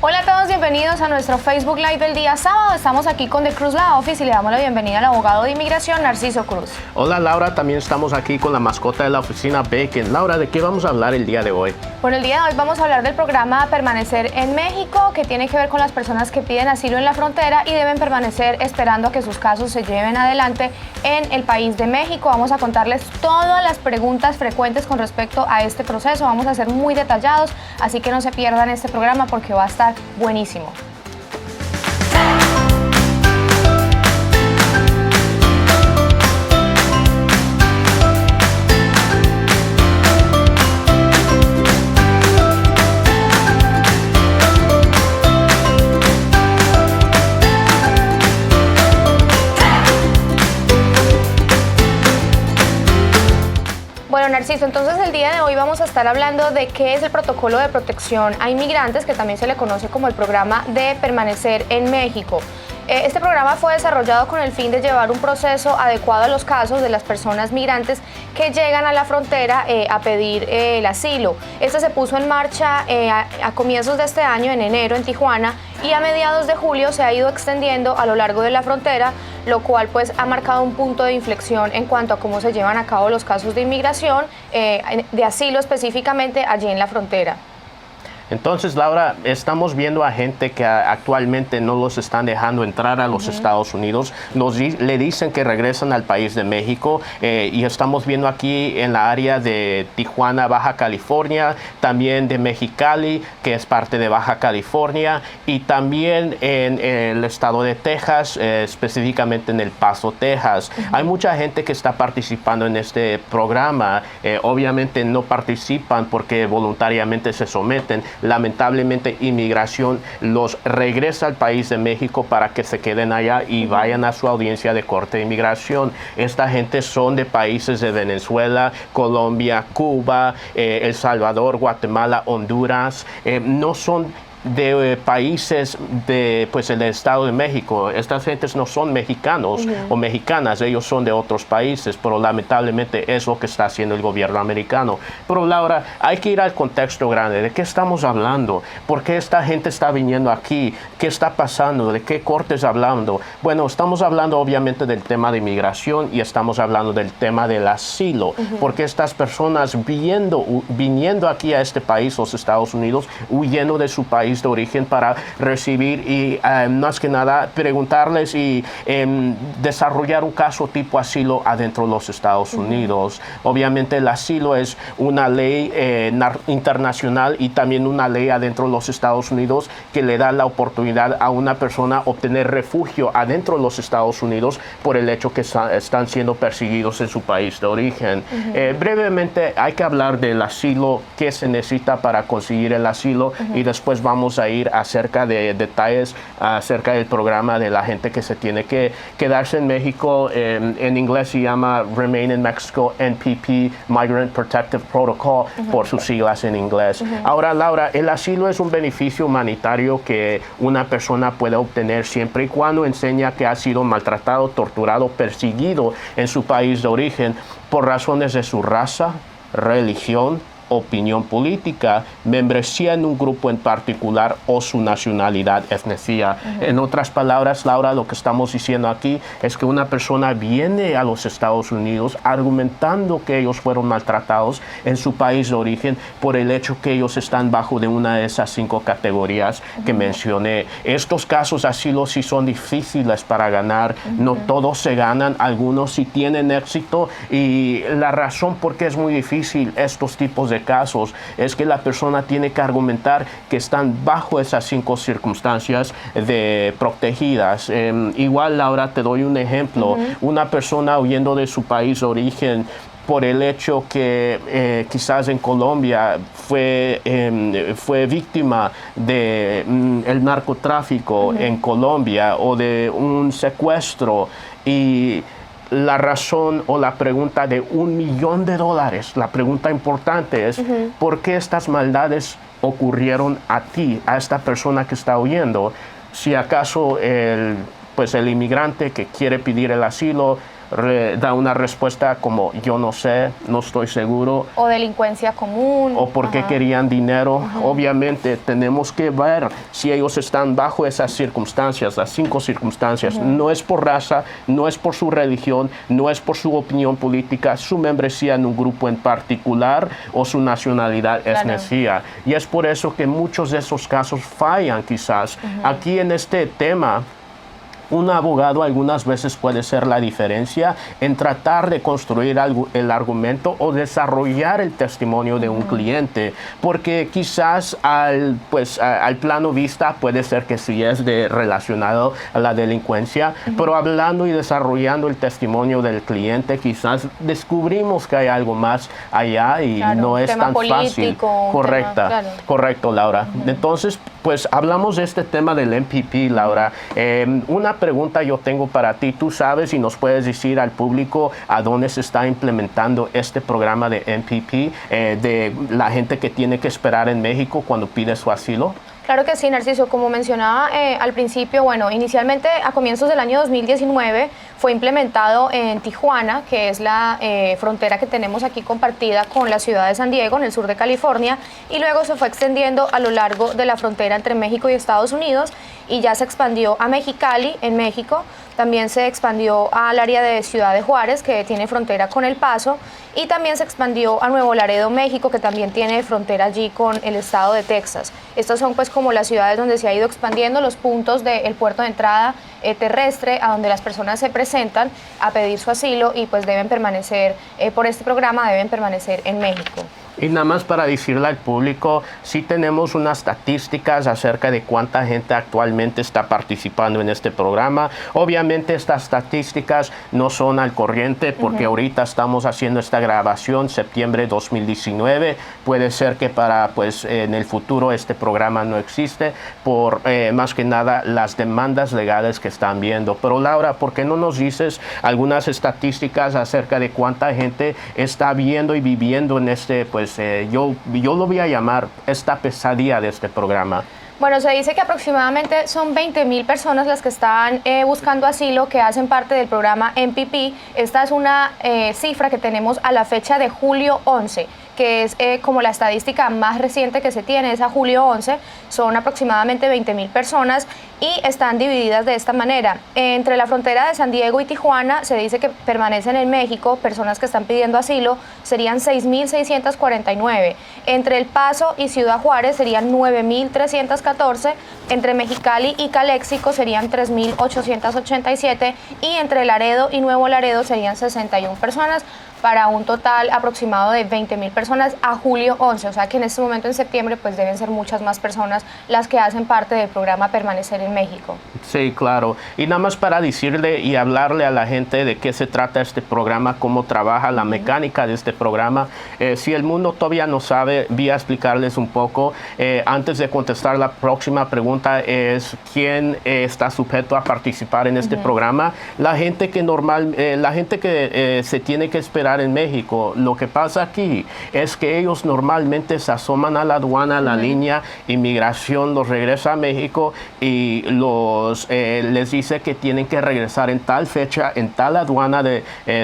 Hola a todos, bienvenidos a nuestro Facebook Live del día sábado. Estamos aquí con The Cruz La Office y le damos la bienvenida al abogado de inmigración, Narciso Cruz. Hola Laura, también estamos aquí con la mascota de la oficina Bacon. Laura, ¿de qué vamos a hablar el día de hoy? Bueno, el día de hoy vamos a hablar del programa Permanecer en México, que tiene que ver con las personas que piden asilo en la frontera y deben permanecer esperando a que sus casos se lleven adelante en el país de México. Vamos a contarles todas las preguntas frecuentes con respecto a este proceso. Vamos a ser muy detallados, así que no se pierdan este programa porque va a estar buenísimo. Bueno, Narciso, entonces el día de hoy vamos a estar hablando de qué es el protocolo de protección a inmigrantes, que también se le conoce como el programa de Permanecer en México. Este programa fue desarrollado con el fin de llevar un proceso adecuado a los casos de las personas migrantes que llegan a la frontera a pedir el asilo. Este se puso en marcha a comienzos de este año, en enero, en Tijuana, y a mediados de julio se ha ido extendiendo a lo largo de la frontera, lo cual pues ha marcado un punto de inflexión en cuanto a cómo se llevan a cabo los casos de inmigración, de asilo específicamente allí en la frontera. Entonces, Laura, estamos viendo a gente que actualmente no los están dejando entrar a los Estados Unidos. Le dicen que regresan al país de México y estamos viendo aquí en la área de Tijuana, Baja California, también de Mexicali, que es parte de Baja California, y también en el estado de Texas, específicamente en El Paso, Texas. Hay mucha gente que está participando en este programa. Obviamente no participan porque voluntariamente se someten. Lamentablemente, inmigración los regresa al país de México para que se queden allá y vayan a su audiencia de corte de inmigración. Esta gente son de países de Venezuela, Colombia, Cuba, El Salvador, Guatemala, Honduras. No son de países de pues el Estado de México. Estas gentes no son mexicanos o mexicanas, ellos son de otros países, pero lamentablemente es lo que está haciendo el gobierno americano. Pero Laura, hay que ir al contexto grande. ¿De qué estamos hablando? ¿Por qué esta gente está viniendo aquí? ¿Qué está pasando? ¿De qué cortes hablando? Bueno, estamos hablando obviamente del tema de inmigración y estamos hablando del tema del asilo, porque estas personas viniendo aquí a este país, los Estados Unidos, huyendo de su país de origen para recibir y más que nada preguntarles y desarrollar un caso tipo asilo adentro de los Estados Unidos. Obviamente el asilo es una ley internacional y también una ley adentro de los Estados Unidos que le da la oportunidad a una persona obtener refugio adentro de los Estados Unidos por el hecho que están siendo perseguidos en su país de origen. Brevemente hay que hablar del asilo, qué se necesita para conseguir el asilo y después vamos a ir acerca de detalles acerca del programa de la gente que se tiene que quedarse en México. En inglés se llama Remain in Mexico, NPP, Migrant Protective Protocol, por sus siglas en inglés. Ahora, Laura, el asilo es un beneficio humanitario que una persona puede obtener siempre y cuando enseña que ha sido maltratado, torturado, perseguido en su país de origen por razones de su raza, religión, opinión política, membresía en un grupo en particular o su nacionalidad, etnicidad. En otras palabras, Laura, lo que estamos diciendo aquí es que una persona viene a los Estados Unidos argumentando que ellos fueron maltratados en su país de origen por el hecho que ellos están bajo de una de esas 5 categorías que mencioné. Estos casos de asilo sí son difíciles para ganar, no todos se ganan, algunos sí tienen éxito y la razón por qué es muy difícil estos tipos de casos es que la persona tiene que argumentar que están bajo esas 5 circunstancias protegidas. Igual, Laura, te doy un ejemplo. Una persona huyendo de su país de origen por el hecho que quizás en Colombia fue víctima de el narcotráfico en Colombia o de un secuestro y la razón o la pregunta de $1 millón, la pregunta importante es ¿por qué estas maldades ocurrieron a ti, a esta persona que está huyendo? Si acaso el inmigrante que quiere pedir el asilo da una respuesta como yo no sé, no estoy seguro. O delincuencia común. O por qué querían dinero. Obviamente tenemos que ver si ellos están bajo esas circunstancias, las 5 circunstancias. No es por raza, no es por su religión, no es por su opinión política, su membresía en un grupo en particular o su nacionalidad étnica. Y es por eso que muchos de esos casos fallan quizás. Aquí en este tema, un abogado algunas veces puede ser la diferencia en tratar de construir el argumento o desarrollar el testimonio de un cliente, porque quizás al plano vista puede ser que sí es relacionado a la delincuencia, pero hablando y desarrollando el testimonio del cliente quizás descubrimos que hay algo más allá y no es tan fácil. Correcto, Laura. Entonces, pues hablamos de este tema del MPP, Laura. Una pregunta yo tengo para ti. Tú sabes y nos puedes decir al público a dónde se está implementando este programa de MPP, de la gente que tiene que esperar en México cuando pide su asilo. Claro que sí, Narciso. Como mencionaba al principio, bueno, inicialmente a comienzos del año 2019 fue implementado en Tijuana, que es la frontera que tenemos aquí compartida con la ciudad de San Diego, en el sur de California, y luego se fue extendiendo a lo largo de la frontera entre México y Estados Unidos, y ya se expandió a Mexicali, en México. También se expandió al área de Ciudad de Juárez, que tiene frontera con El Paso, y también se expandió a Nuevo Laredo, México, que también tiene frontera allí con el estado de Texas. Estas son pues como las ciudades donde se ha ido expandiendo los puntos del puerto de entrada terrestre, a donde las personas se presentan a pedir su asilo y pues deben permanecer, por este programa deben permanecer en México. Y nada más para decirle al público, sí tenemos unas estadísticas acerca de cuánta gente actualmente está participando en este programa. Obviamente estas estadísticas no son al corriente porque ahorita estamos haciendo esta grabación, septiembre 2019. Puede ser que para en el futuro este programa no existe por más que nada las demandas legales que están viendo. Pero Laura, ¿por qué no nos dices algunas estadísticas acerca de cuánta gente está viendo y viviendo en este yo lo voy a llamar esta pesadilla de este programa? Bueno, se dice que aproximadamente son 20,000 personas las que están buscando asilo, que hacen parte del programa MPP. Esta es una cifra que tenemos a la fecha de julio 11, que es como la estadística más reciente que se tiene, es a julio 11. Son aproximadamente 20,000 personas y están divididas de esta manera. Entre la frontera de San Diego y Tijuana se dice que permanecen en México personas que están pidiendo asilo, serían 6,649. Entre El Paso y Ciudad Juárez serían 9,314. Entre Mexicali y Calexico serían 3,887. Y entre Laredo y Nuevo Laredo serían 61 personas, para un total aproximado de 20,000 personas a julio 11. O sea que en este momento, en septiembre, pues deben ser muchas más personas las que hacen parte del programa Permanecer en México. Sí, claro. Y nada más para decirle y hablarle a la gente de qué se trata este programa, cómo trabaja la mecánica de este programa. Si el mundo todavía no sabe, voy a explicarles un poco. Antes de contestar la próxima pregunta es quién está sujeto a participar en este programa. La gente que se tiene que esperar en México. Lo que pasa aquí es que ellos normalmente se asoman a la aduana, a la línea inmigración, los regresa a México y les dice que tienen que regresar en tal fecha, en tal aduana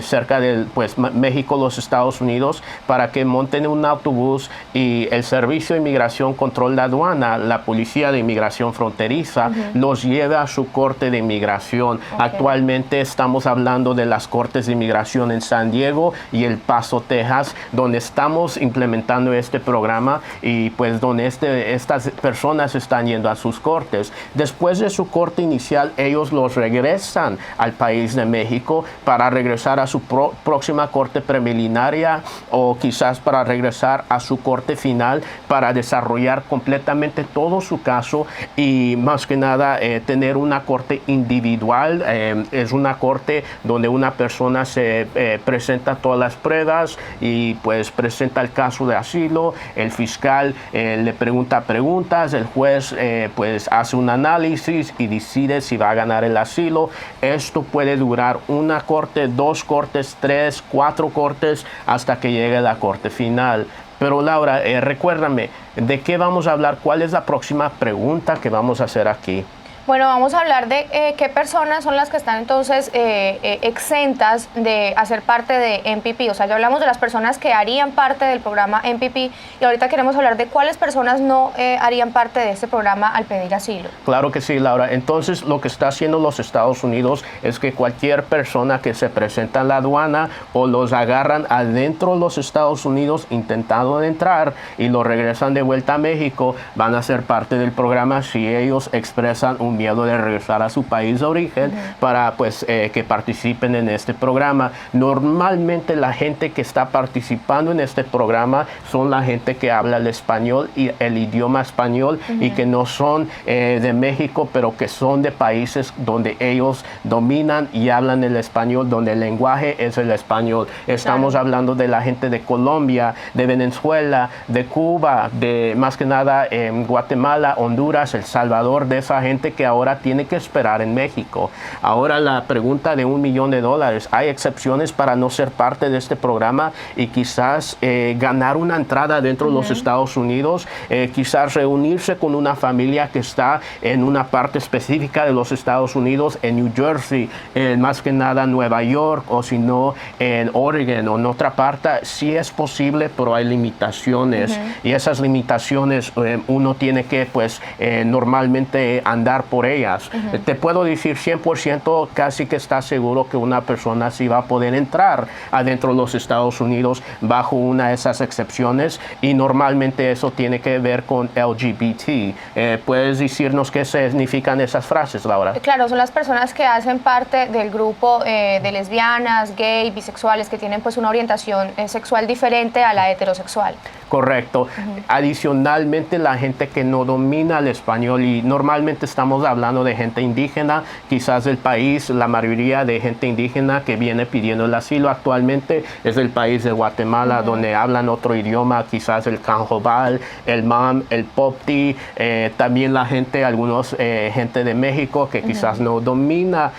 cerca de México, los Estados Unidos, para que monten un autobús y el Servicio de Inmigración, Control de Aduana, la Policía de Inmigración Fronteriza, los lleva a su corte de inmigración. Actualmente estamos hablando de las cortes de inmigración en San Diego y El Paso, Texas, donde estamos implementando este programa y pues donde estas personas están yendo a sus cortes. Después de su corte inicial, ellos los regresan al país de México para regresar a su próxima corte preliminaria o quizás para regresar a su corte final para desarrollar completamente todo su caso y más que nada tener una corte individual. Es una corte donde una persona se presenta todas las pruebas y pues presenta el caso de asilo, el fiscal le pregunta preguntas, el juez pues hace un análisis y decide si va a ganar el asilo. Esto puede durar una corte, 2 cortes, 3, 4 cortes hasta que llegue la corte final. Pero Laura, recuérdame, ¿de qué vamos a hablar? ¿Cuál es la próxima pregunta que vamos a hacer aquí? Bueno, vamos a hablar de qué personas son las que están entonces exentas de hacer parte de MPP. O sea, ya hablamos de las personas que harían parte del programa MPP y ahorita queremos hablar de cuáles personas no harían parte de este programa al pedir asilo. Claro que sí, Laura. Entonces, lo que está haciendo los Estados Unidos es que cualquier persona que se presenta en la aduana o los agarran adentro de los Estados Unidos intentando entrar y lo regresan de vuelta a México, van a ser parte del programa si ellos expresan un miedo de regresar a su país de origen para pues que participen en este programa. Normalmente la gente que está participando en este programa son la gente que habla el español y el idioma español y que no son de México, pero que son de países donde ellos dominan y hablan el español, donde el lenguaje es el español. Estamos hablando de la gente de Colombia, de Venezuela, de Cuba, de más que nada Guatemala, Honduras, El Salvador, de esa gente que ahora tiene que esperar en México. Ahora la pregunta de $1 millón, ¿hay excepciones para no ser parte de este programa y quizás ganar una entrada dentro de los Estados Unidos? Quizás reunirse con una familia que está en una parte específica de los Estados Unidos, en New Jersey, más que nada Nueva York, o si no en Oregon o en otra parte. Sí es posible, pero hay limitaciones y esas limitaciones uno tiene que pues normalmente andar por ellas. Te puedo decir 100% casi que está seguro que una persona sí va a poder entrar adentro de los Estados Unidos bajo una de esas excepciones y normalmente eso tiene que ver con LGBT. ¿Puedes decirnos qué significan esas frases, Laura? Claro, son las personas que hacen parte del grupo de lesbianas, gay, bisexuales, que tienen pues una orientación sexual diferente a la heterosexual. Correcto. Adicionalmente, la gente que no domina el español, y normalmente estamos hablando de gente indígena, quizás del país, la mayoría de gente indígena que viene pidiendo el asilo actualmente es del país de Guatemala, donde hablan otro idioma, quizás el canjobal, el mam, el popti, también la gente, algunos gente de México que quizás no domina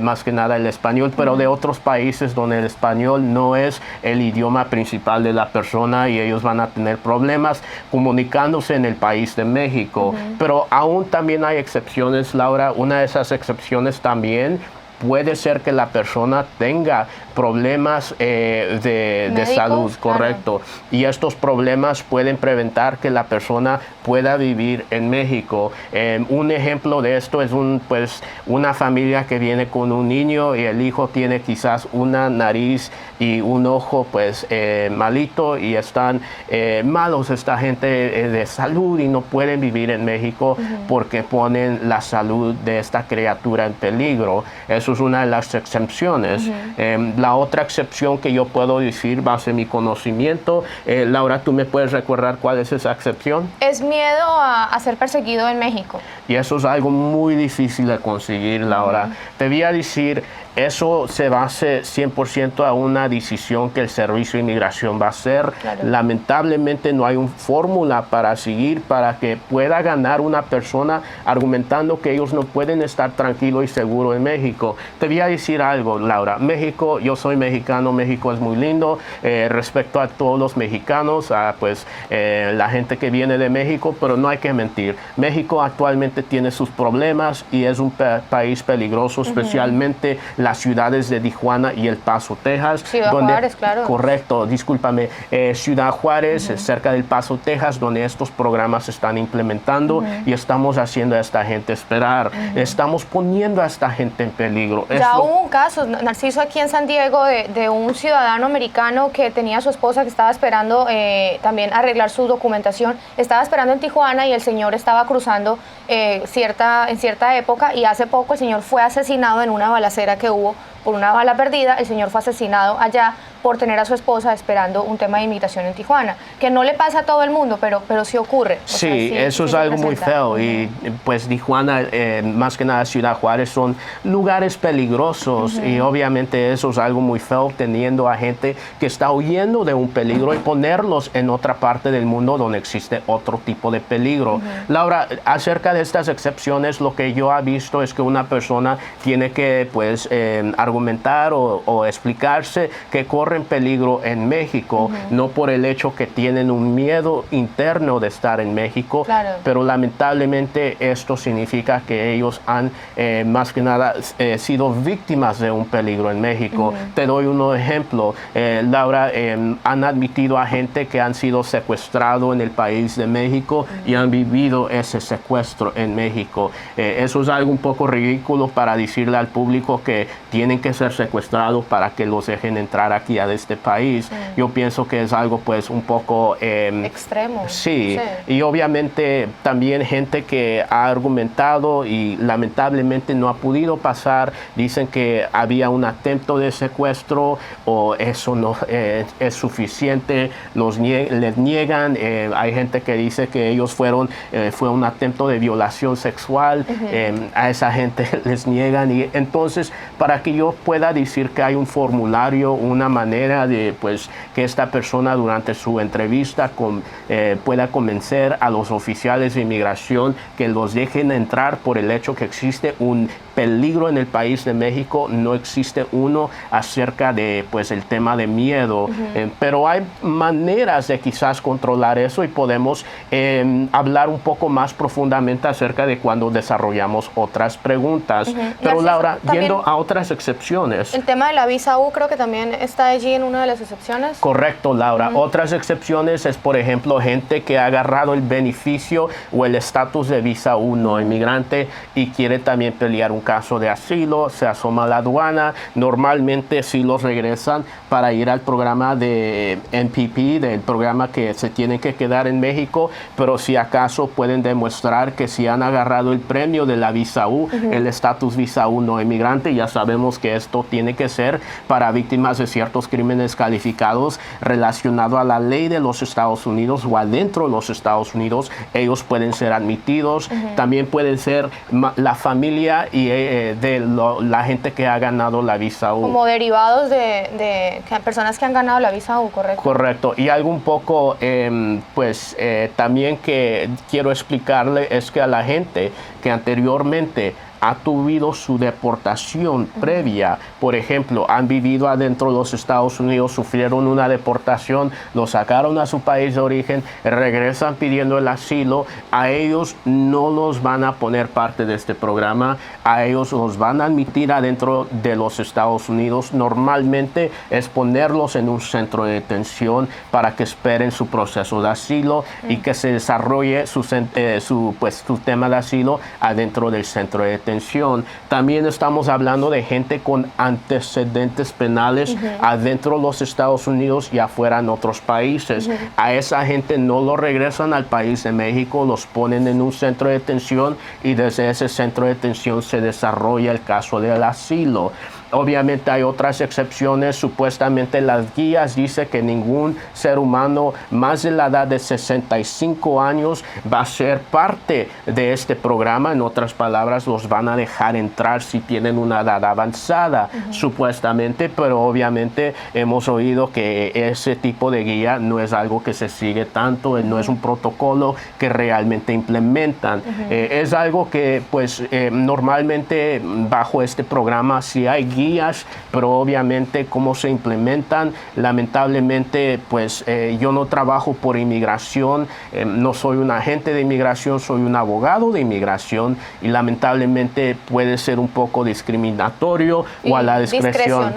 más que nada el español, pero de otros países donde el español no es el idioma principal de la persona y ellos van a tener problemas comunicándose en el país de México. Pero aún también hay excepciones, Laura. Una de esas excepciones también puede ser que la persona tenga problemas de salud, correcto. Y estos problemas pueden preventar que la persona pueda vivir en México. Un ejemplo de esto es una familia que viene con un niño y el hijo tiene quizás una nariz y un ojo malito y están malos esta gente de salud y no pueden vivir en México porque ponen la salud de esta criatura en peligro. Eso es una de las excepciones. La otra excepción que yo puedo decir base en mi conocimiento, Laura, ¿tú me puedes recordar cuál es esa excepción? Es miedo a ser perseguido en México. Y eso es algo muy difícil de conseguir, Laura. Te voy a decir, eso se basa 100% a una decisión que el Servicio de Inmigración va a hacer. Claro. Lamentablemente no hay una fórmula para seguir para que pueda ganar una persona argumentando que ellos no pueden estar tranquilos y seguros en México. Te voy a decir algo, Laura. México, yo soy mexicano, México es muy lindo. Respecto a todos los mexicanos, la gente que viene de México, pero no hay que mentir. México actualmente tiene sus problemas y es un país peligroso, especialmente las ciudades de Tijuana y El Paso, Texas. Ciudad Juárez, claro. Correcto, discúlpame. Ciudad Juárez, cerca del Paso, Texas, donde estos programas se están implementando y estamos haciendo a esta gente esperar. Estamos poniendo a esta gente en peligro. Ya hubo un caso, Narciso, aquí en San Diego, de un ciudadano americano que tenía a su esposa que estaba esperando también arreglar su documentación. Estaba esperando en Tijuana y el señor estaba cruzando en cierta época y hace poco el señor fue asesinado en una balacera que hubo por una bala perdida. El señor fue asesinado allá por tener a su esposa esperando un tema de inmigración en Tijuana, que no le pasa a todo el mundo, pero sí ocurre. Sí, eso es algo muy feo. Y pues Tijuana, más que nada Ciudad Juárez, son lugares peligrosos y obviamente eso es algo muy feo, teniendo a gente que está huyendo de un peligro y ponerlos en otra parte del mundo donde existe otro tipo de peligro. Laura, acerca de estas excepciones, lo que yo he visto es que una persona tiene que argumentar o explicarse que corre corren peligro en México, no por el hecho que tienen un miedo interno de estar en México, pero lamentablemente esto significa que ellos han más que nada sido víctimas de un peligro en México. Te doy un ejemplo, Laura, han admitido a gente que han sido secuestrados en el país de México y han vivido ese secuestro en México. Eso es algo un poco ridículo para decirle al público que tienen que ser secuestrados para que los dejen entrar aquí a este país. Yo pienso que es algo pues un poco extremo. Sí, y obviamente también gente que ha argumentado y lamentablemente no ha podido pasar, dicen que había un atento de secuestro o eso no es suficiente, les niegan. Hay gente que dice que ellos fue un atento de violación sexual, a esa gente les niegan, y entonces para que yo pueda decir que hay un formulario, una manera de pues que esta persona durante su entrevista pueda convencer a los oficiales de inmigración que los dejen entrar por el hecho que existe un peligro en el país de México, no existe uno acerca de pues el tema de miedo, pero hay maneras de quizás controlar eso y podemos hablar un poco más profundamente acerca de cuando desarrollamos otras preguntas. Pero Laura, yendo a otras excepciones. El tema de la visa U creo que también está allí en una de las excepciones. Correcto, Laura. Otras excepciones es, por ejemplo, gente que ha agarrado el beneficio o el estatus de visa U no inmigrante y quiere también pelear un caso de asilo, se asoma a la aduana. Normalmente sí los regresan para ir al programa de NPP, del programa que se tienen que quedar en México, pero si acaso pueden demostrar que si han agarrado el premio de la visa U, el estatus visa U no inmigrante, ya sabemos que esto tiene que ser para víctimas de ciertos crímenes calificados relacionados a la ley de los Estados Unidos o adentro de los Estados Unidos, ellos pueden ser admitidos. También pueden ser la familia y la gente que ha ganado la visa U. Como derivados de personas que han ganado la visa U, ¿correcto? Correcto. Y algo un poco, también que quiero explicarle es que a la gente que anteriormente ha tenido su deportación previa, por ejemplo, han vivido adentro de los Estados Unidos, sufrieron una deportación, los sacaron a su país de origen, regresan pidiendo el asilo, a ellos no los van a poner parte de este programa, a ellos los van a admitir adentro de los Estados Unidos. Normalmente es ponerlos en un centro de detención para que esperen su proceso de asilo y que se desarrolle su tema de asilo adentro del centro de detención. También estamos hablando de gente con antecedentes penales adentro de los Estados Unidos y afuera en otros países. A esa gente no lo regresan al país de México, los ponen en un centro de detención y desde ese centro de detención se desarrolla el caso del asilo. Obviamente hay otras excepciones. Supuestamente las guías dicen que ningún ser humano más de la edad de 65 años va a ser parte de este programa. En otras palabras, los van a dejar entrar si tienen una edad avanzada, supuestamente, pero obviamente hemos oído que ese tipo de guía no es algo que se sigue tanto, no es un protocolo que realmente implementan. Es algo que pues normalmente bajo este programa sí hay guías, pero obviamente cómo se implementan, lamentablemente pues yo no trabajo por inmigración, no soy un agente de inmigración, soy un abogado de inmigración y lamentablemente puede ser un poco discriminatorio o a la discreción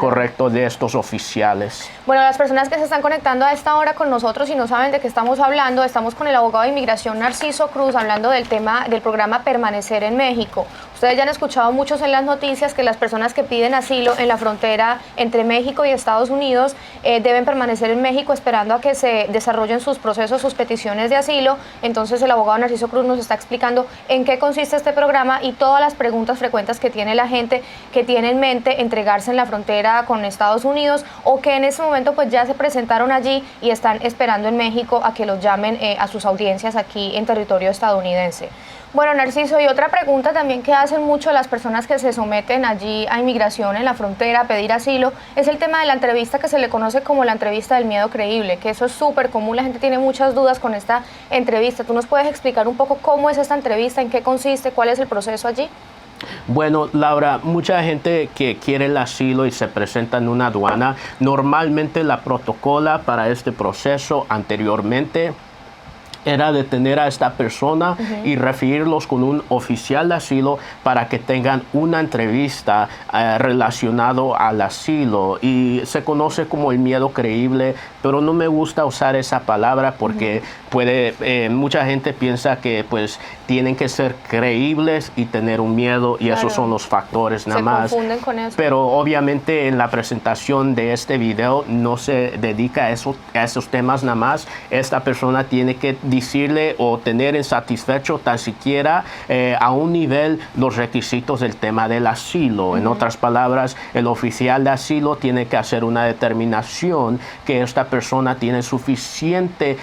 correcto de estos oficiales. Bueno, las personas que se están conectando a esta hora con nosotros y no saben de qué estamos hablando, estamos con el abogado de inmigración Narciso Cruz hablando del tema del programa Permanecer en México. Ustedes ya han escuchado muchos en las noticias que las personas que piden asilo en la frontera entre México y Estados Unidos deben permanecer en México esperando a que se desarrollen sus procesos, sus peticiones de asilo. Entonces el abogado Narciso Cruz nos está explicando en qué consiste este programa y todas las preguntas frecuentes que tiene la gente que tiene en mente entregarse en la frontera con Estados Unidos o que en ese momento pues ya se presentaron allí y están esperando en México a que los llamen a sus audiencias aquí en territorio estadounidense. Bueno, Narciso, y otra pregunta también que hacen mucho las personas que se someten allí a inmigración en la frontera a pedir asilo es el tema de la entrevista que se le conoce como la entrevista del miedo creíble, que eso es súper común, la gente tiene muchas dudas con esta entrevista. ¿Tú nos puedes explicar un poco cómo es esta entrevista, en qué consiste, cuál es el proceso allí? Bueno, Laura, mucha gente que quiere el asilo y se presenta en una aduana, normalmente la protocola para este proceso anteriormente era detener a esta persona y referirlos con un oficial de asilo para que tengan una entrevista relacionado al asilo. Y se conoce como el miedo creíble, pero no me gusta usar esa palabra porque mucha gente piensa que pues tienen que ser creíbles y tener un miedo, y esos son los factores nada más. Se confunden con eso. Pero obviamente en la presentación de este video no se dedica a esos temas nada más. Esta persona tiene que decirle o tener insatisfecho tan siquiera a un nivel los requisitos del tema del asilo. En otras palabras, el oficial de asilo tiene que hacer una determinación que esta persona tiene suficiente,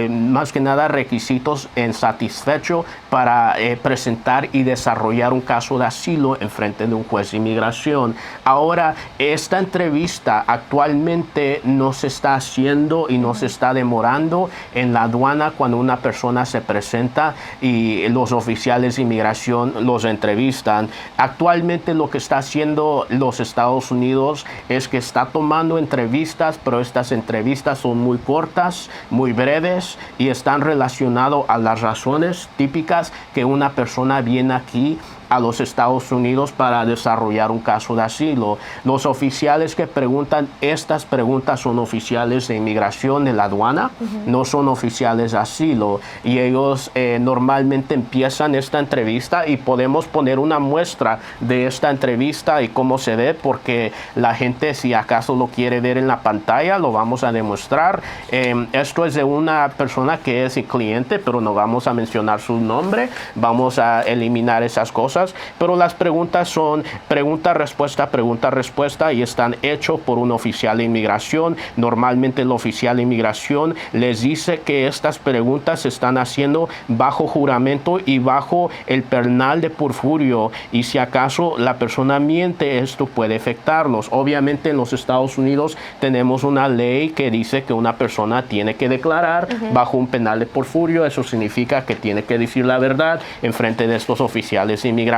más que nada, requisitos insatisfecho para presentar y desarrollar un caso de asilo en frente de un juez de inmigración. Ahora, esta entrevista actualmente no se está haciendo y no se está demorando en la aduana cuando una persona se presenta y los oficiales de inmigración los entrevistan. Actualmente lo que está haciendo los Estados Unidos es que está tomando entrevistas, pero estas entrevistas son muy cortas, muy breves y están relacionadas a las razones típicas que una persona viene aquí a los Estados Unidos para desarrollar un caso de asilo. Los oficiales que preguntan estas preguntas son oficiales de inmigración de la aduana, no son oficiales de asilo, y ellos normalmente empiezan esta entrevista, y podemos poner una muestra de esta entrevista y cómo se ve, porque la gente, si acaso lo quiere ver en la pantalla, lo vamos a demostrar. Esto es de una persona que es el cliente, pero no vamos a mencionar su nombre, vamos a eliminar esas cosas. Pero las preguntas son pregunta-respuesta, y están hechos por un oficial de inmigración. Normalmente el oficial de inmigración les dice que estas preguntas se están haciendo bajo juramento y bajo el pernal de perjurio, y si acaso la persona miente, esto puede afectarlos. Obviamente en los Estados Unidos tenemos una ley que dice que una persona tiene que declarar bajo un penal de perjurio. Eso significa que tiene que decir la verdad en frente de estos oficiales de inmigración.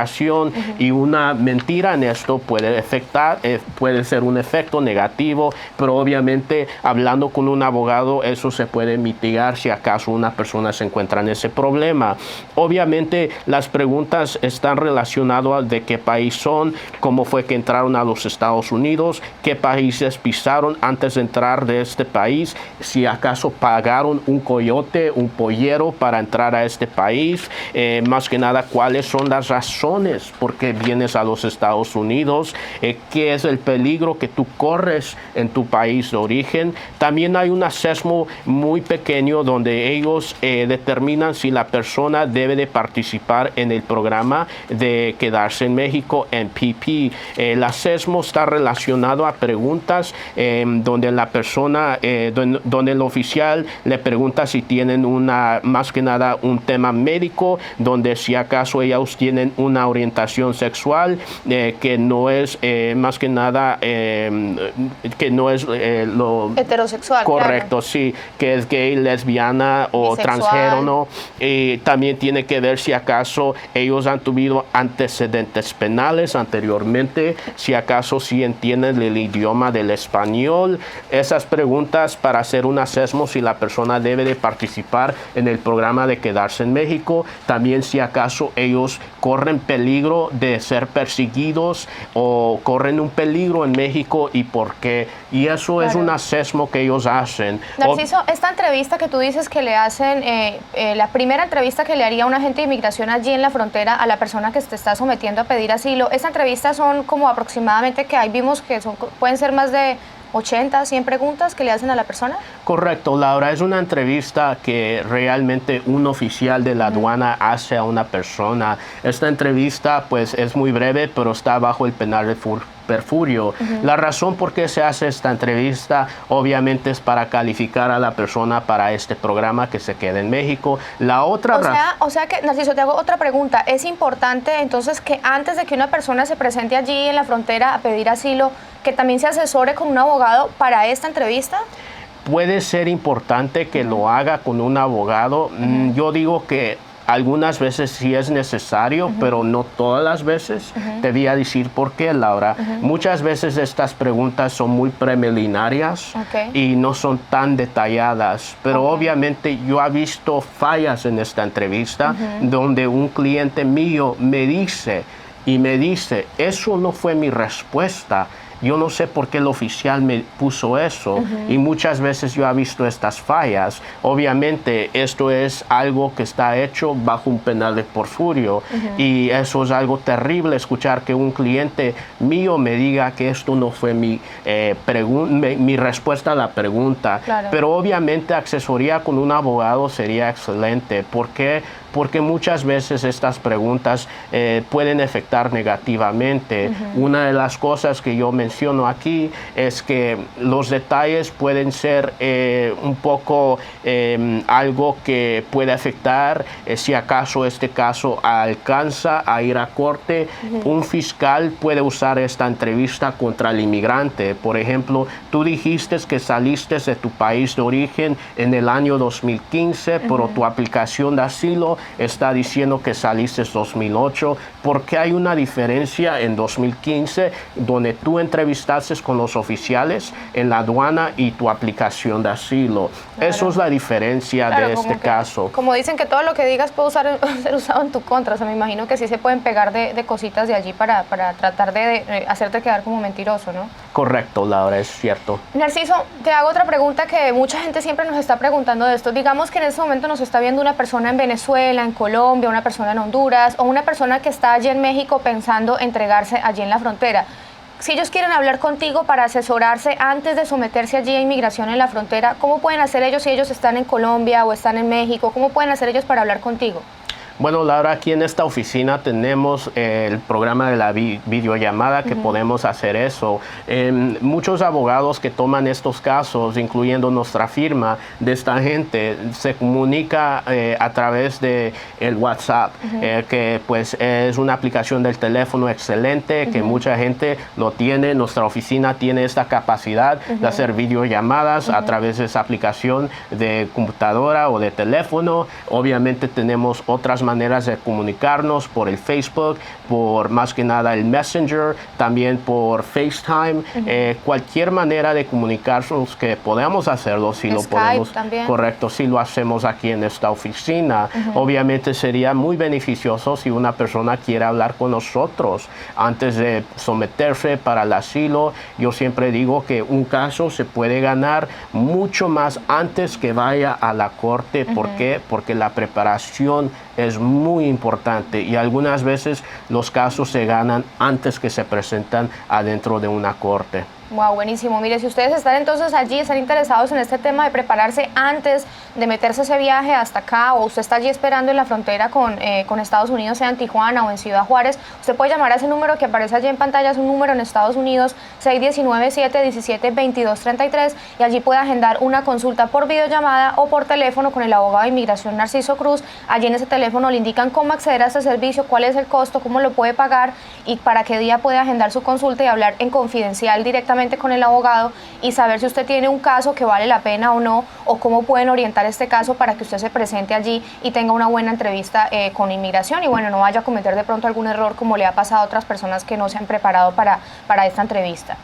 Y una mentira en esto puede ser un efecto negativo, pero obviamente hablando con un abogado eso se puede mitigar si acaso una persona se encuentra en ese problema. Obviamente las preguntas están relacionadas a de qué país son, cómo fue que entraron a los Estados Unidos, qué países pisaron antes de entrar de este país, si acaso pagaron un coyote, un pollero para entrar a este país, más que nada cuáles son las razones por qué vienes a los Estados Unidos, qué es el peligro que tú corres en tu país de origen. También hay un assessment muy pequeño donde ellos determinan si la persona debe de participar en el programa de quedarse en México en PP. El assessment está relacionado a preguntas donde la persona, donde el oficial le pregunta si tienen más que nada un tema médico, donde si acaso ellos tienen una orientación sexual que no es más que nada que no es lo heterosexual, correcto, claro. Sí, que es gay, lesbiana o bisexual, transgénero. Y también tiene que ver si acaso ellos han tenido antecedentes penales anteriormente, si acaso sí entienden el idioma del español. Esas preguntas para hacer un assessment si la persona debe de participar en el programa de quedarse en México. También si acaso ellos corren peligro de ser perseguidos o corren un peligro en México y por qué. Y eso es un assessment que ellos hacen. Narciso, esta entrevista que tú dices que le hacen, la primera entrevista que le haría un agente de inmigración allí en la frontera a la persona que te está sometiendo a pedir asilo, esta entrevista son como aproximadamente, que ahí vimos que pueden ser más de 80, 100 preguntas que le hacen a la persona. Correcto, Laura. Es una entrevista que realmente un oficial de la aduana hace a una persona. Esta entrevista pues es muy breve, pero está bajo el penal de perjurio. La razón por qué se hace esta entrevista obviamente es para calificar a la persona para este programa que se quede en México. La otra o sea que, Narciso, te hago otra pregunta. ¿Es importante entonces que antes de que una persona se presente allí en la frontera a pedir asilo, que también se asesore con un abogado para esta entrevista? Puede ser importante que lo haga con un abogado. Yo digo que algunas veces sí es necesario, pero no todas las veces. Te voy a decir por qué, Laura. Muchas veces estas preguntas son muy preliminarias y no son tan detalladas, pero obviamente yo he visto fallas en esta entrevista donde un cliente mío me dice, eso no fue mi respuesta. Yo no sé por qué el oficial me puso eso y muchas veces yo he visto estas fallas. Obviamente esto es algo que está hecho bajo un penal de porfurio y eso es algo terrible, escuchar que un cliente mío me diga que esto no fue mi respuesta a la pregunta. Claro. Pero obviamente asesoría con un abogado sería excelente. ¿Por qué? Porque muchas veces estas preguntas pueden afectar negativamente. Una de las cosas que yo menciono aquí es que los detalles pueden ser un poco algo que puede afectar si acaso este caso alcanza a ir a corte. Un fiscal puede usar esta entrevista contra el inmigrante. Por ejemplo, tú dijiste que saliste de tu país de origen en el año 2015, pero tu aplicación de asilo está diciendo que saliste en 2008. ¿Por qué hay una diferencia en 2015 donde tú entrevistaste con los oficiales en la aduana y tu aplicación de asilo? Claro. Eso es la diferencia de este caso. Como dicen que todo lo que digas puede ser usado en tu contra, o sea, me imagino que sí se pueden pegar de cositas de allí para tratar de hacerte quedar como mentiroso, ¿no? Correcto, Laura, es cierto. Narciso, te hago otra pregunta que mucha gente siempre nos está preguntando de esto. Digamos que en este momento nos está viendo una persona en Venezuela, en Colombia, una persona en Honduras o una persona que está allí en México pensando entregarse allí en la frontera. Si ellos quieren hablar contigo para asesorarse antes de someterse allí a inmigración en la frontera, ¿cómo pueden hacer ellos si ellos están en Colombia o están en México? ¿Cómo pueden hacer ellos para hablar contigo? Bueno, Laura, aquí en esta oficina tenemos el programa de la videollamada que podemos hacer eso. Muchos abogados que toman estos casos, incluyendo nuestra firma, de esta gente, se comunica a través de el WhatsApp, que pues es una aplicación del teléfono excelente, que mucha gente lo tiene. Nuestra oficina tiene esta capacidad de hacer videollamadas a través de esa aplicación de computadora o de teléfono. Obviamente tenemos otras maneras de comunicarnos por el Facebook, por más que nada el Messenger, también por FaceTime, cualquier manera de comunicarnos que podamos hacerlo, si lo podemos, también. Correcto, si lo hacemos aquí en esta oficina. Obviamente sería muy beneficioso si una persona quiere hablar con nosotros antes de someterse para el asilo. Yo siempre digo que un caso se puede ganar mucho más antes que vaya a la corte. ¿Por qué? Porque la preparación es muy importante y algunas veces los casos se ganan antes que se presentan adentro de una corte. Wow, buenísimo. Mire, si ustedes están entonces allí, están interesados en este tema de prepararse antes de meterse ese viaje hasta acá, o usted está allí esperando en la frontera con Estados Unidos, sea en Tijuana o en Ciudad Juárez, usted puede llamar a ese número que aparece allí en pantalla, es un número en Estados Unidos, 619-717-2233, y allí puede agendar una consulta por videollamada o por teléfono con el abogado de inmigración Narciso Cruz. Allí en ese teléfono le indican cómo acceder a este servicio, cuál es el costo, cómo lo puede pagar y para qué día puede agendar su consulta y hablar en confidencial directamente con el abogado y saber si usted tiene un caso que vale la pena o no, o cómo pueden orientar este caso para que usted se presente allí y tenga una buena entrevista con inmigración y bueno, no vaya a cometer de pronto algún error como le ha pasado a otras personas que no se han preparado para esta entrevista.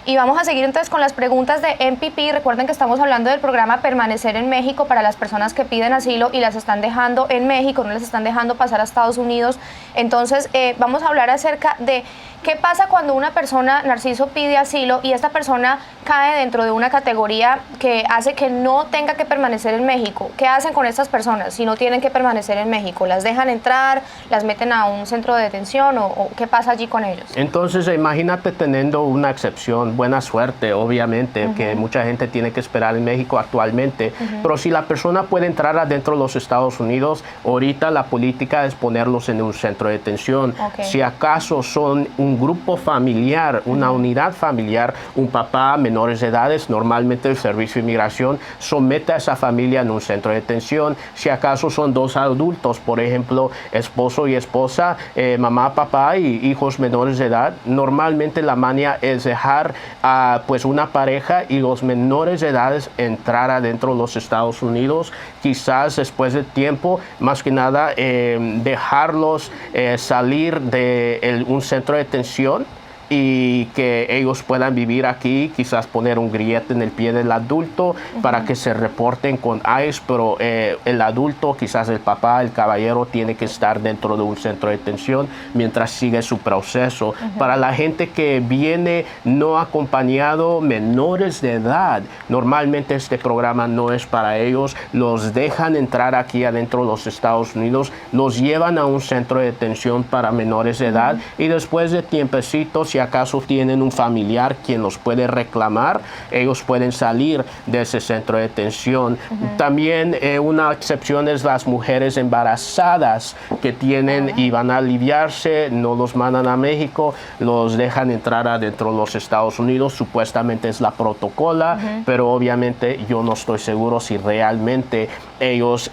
Y vamos a seguir entonces con las preguntas de MPP. Recuerden que estamos hablando del programa Permanecer en México para las personas que piden asilo y las están dejando en México, no les están dejando pasar a Estados Unidos. Entonces vamos a hablar acerca de qué pasa cuando una persona, Narciso, pide asilo y esta persona cae dentro de una categoría que hace que no tenga que permanecer en México. ¿Qué hacen con estas personas si no tienen que permanecer en México? ¿Las dejan entrar? ¿Las meten a un centro de detención? ¿O qué pasa allí con ellos? Entonces, imagínate teniendo una excepción. Buena suerte, obviamente, que mucha gente tiene que esperar en México actualmente. Pero si la persona puede entrar adentro de los Estados Unidos, ahorita la política es ponerlos en un centro de detención. Si acaso son un un grupo familiar, una unidad familiar, un papá, menores de edades, normalmente el Servicio de Inmigración somete a esa familia en un centro de detención. Si acaso son dos adultos, por ejemplo, esposo y esposa, mamá, papá y hijos menores de edad, normalmente la manía es dejar a pues una pareja y los menores de edad entrar adentro de los Estados Unidos, quizás después de tiempo, más que nada dejarlos salir de un centro de detención y que ellos puedan vivir aquí, quizás poner un grillete en el pie del adulto para que se reporten con ICE, pero el adulto, quizás el papá, el caballero, tiene que estar dentro de un centro de detención mientras sigue su proceso. Para la gente que viene no acompañado, menores de edad, normalmente este programa no es para ellos, los dejan entrar aquí adentro de los Estados Unidos, los llevan a un centro de detención para menores de edad y después de tiempecito, si acaso tienen un familiar quien los puede reclamar, ellos pueden salir de ese centro de detención. También una excepción es las mujeres embarazadas que tienen y van a aliviarse, no los mandan a México, los dejan entrar adentro de los Estados Unidos, supuestamente es la protocola, pero obviamente yo no estoy seguro si realmente ellos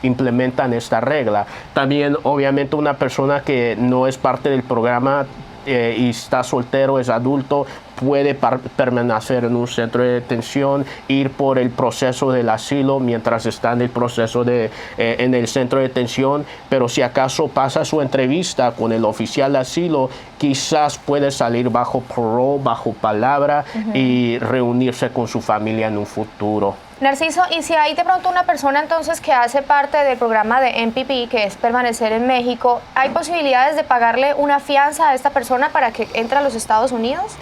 implementan esta regla. También obviamente una persona que no es parte del programa y está soltero, es adulto, puede permanecer en un centro de detención, ir por el proceso del asilo mientras está en el proceso en el centro de detención, pero si acaso pasa su entrevista con el oficial de asilo, quizás puede salir bajo parole, bajo palabra y reunirse con su familia en un futuro. Narciso, y si hay de pronto una persona entonces que hace parte del programa de MPP, que es permanecer en México, ¿hay posibilidades de pagarle una fianza a esta persona para que entre a los Estados Unidos?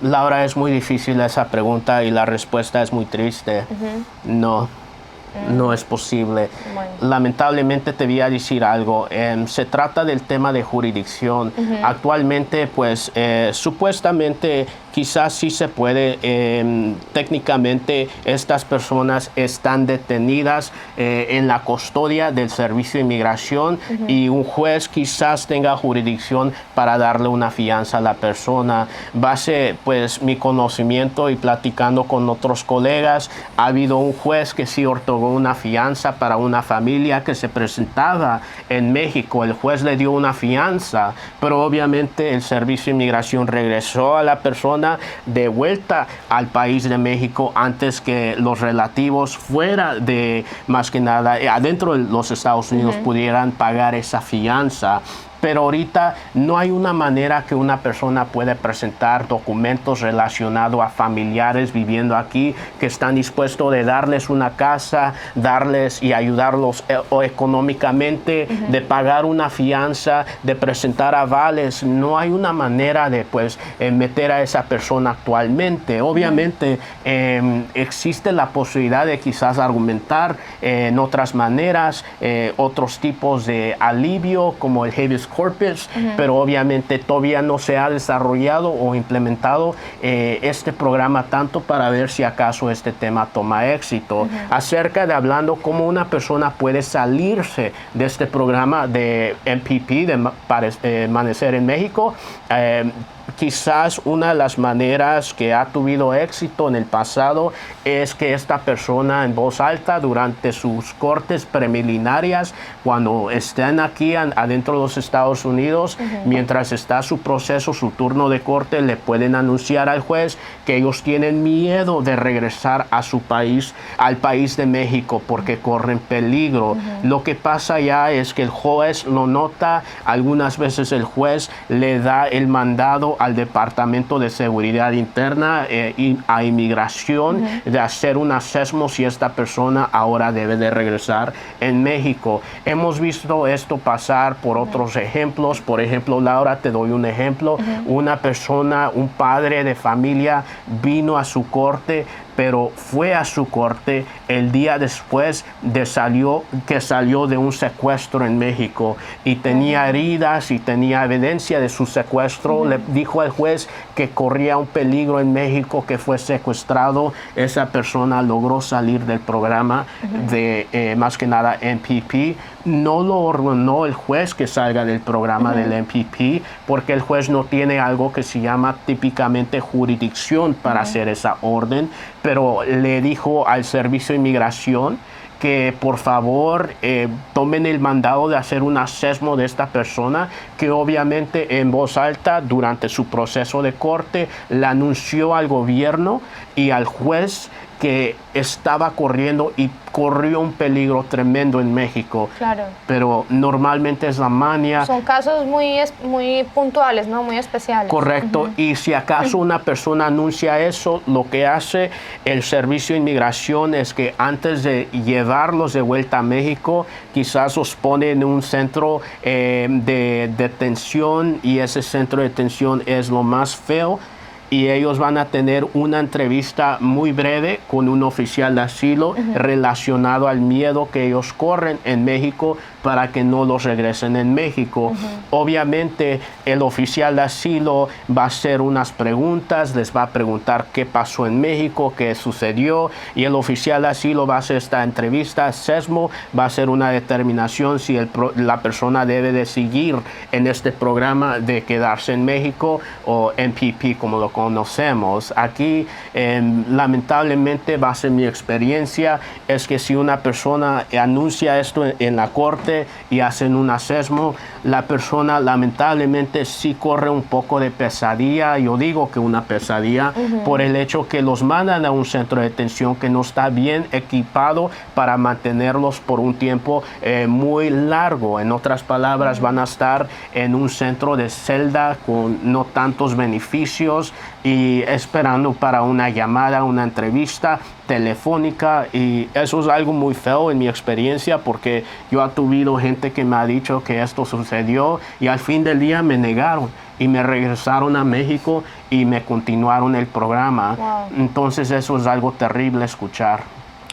Laura, es muy difícil esa pregunta y la respuesta es muy triste. No. No es posible. Bueno. Lamentablemente te voy a decir algo. Se trata del tema de jurisdicción. Actualmente, pues, supuestamente, quizás sí se puede. Técnicamente, estas personas están detenidas en la custodia del Servicio de Inmigración y un juez quizás tenga jurisdicción para darle una fianza a la persona. Base, pues, mi conocimiento y platicando con otros colegas, ha habido un juez que sí otorgó una fianza para una familia que se presentaba en México. El juez le dio una fianza, pero obviamente el Servicio de Inmigración regresó a la persona de vuelta al país de México antes que los relativos fuera de, más que nada, adentro de los Estados Unidos pudieran pagar esa fianza. Pero ahorita no hay una manera que una persona puede presentar documentos relacionados a familiares viviendo aquí que están dispuestos de darles una casa, darles y ayudarlos económicamente, de pagar una fianza, de presentar avales. No hay una manera de meter a esa persona actualmente. Obviamente existe la posibilidad de quizás argumentar en otras maneras, otros tipos de alivio como el habeas corpus, pero obviamente todavía no se ha desarrollado o implementado este programa tanto para ver si acaso este tema toma éxito. Acerca de hablando cómo una persona puede salirse de este programa de MPP, de permanecer en México, quizás una de las maneras que ha tenido éxito en el pasado es que esta persona en voz alta durante sus cortes preliminarias, cuando estén aquí adentro de los Estados Unidos, mientras está su proceso, su turno de corte, le pueden anunciar al juez que ellos tienen miedo de regresar a su país, al país de México, porque corren peligro. Lo que pasa ya es que el juez lo nota, algunas veces el juez le da el mandado al Departamento de Seguridad Interna y a Inmigración de hacer un assessment si esta persona ahora debe de regresar en México. Hemos visto esto pasar por otros ejemplos. Por ejemplo, Laura, te doy un ejemplo. Una persona, un padre de familia vino a su corte pero fue a su corte el día después que salió de un secuestro en México y tenía heridas y tenía evidencia de su secuestro. Le dijo al juez que corría un peligro en México, que fue secuestrado. Esa persona logró salir del programa de más que nada MPP. No lo ordenó el juez que salga del programa del MPP, porque el juez no tiene algo que se llama típicamente jurisdicción para hacer esa orden, pero le dijo al Servicio de Inmigración que por favor tomen el mandado de hacer un asesmo de esta persona, que obviamente en voz alta durante su proceso de corte le anunció al gobierno y al juez que estaba corriendo y corrió un peligro tremendo en México. Claro. Pero normalmente es la mania. Son casos muy puntuales, ¿no? Muy especiales. Correcto. Y si acaso una persona anuncia eso, lo que hace el Servicio de Inmigración es que antes de llevarlos de vuelta a México, quizás los pone en un centro de detención, y ese centro de detención es lo más feo. Y ellos van a tener una entrevista muy breve con un oficial de asilo relacionado al miedo que ellos corren en México para que no los regresen en México. Obviamente el oficial de asilo va a hacer unas preguntas, les va a preguntar qué pasó en México, qué sucedió, y el oficial de asilo va a hacer esta entrevista, SESMO, va a hacer una determinación si la persona debe de seguir en este programa de quedarse en México o MPP como lo conocemos. Aquí lamentablemente, base en mi experiencia, es que si una persona anuncia esto en la corte y hacen un asesmo, la persona lamentablemente sí corre un poco de pesadilla. Yo digo que una pesadilla por el hecho que los mandan a un centro de detención que no está bien equipado para mantenerlos por un tiempo muy largo. En otras palabras, van a estar en un centro de celda con no tantos beneficios y esperando para una llamada, una entrevista telefónica, y eso es algo muy feo en mi experiencia, porque yo he tenido gente que me ha dicho que esto sucedió y al fin del día me negaron y me regresaron a México y me continuaron el programa. Wow. Entonces eso es algo terrible escuchar.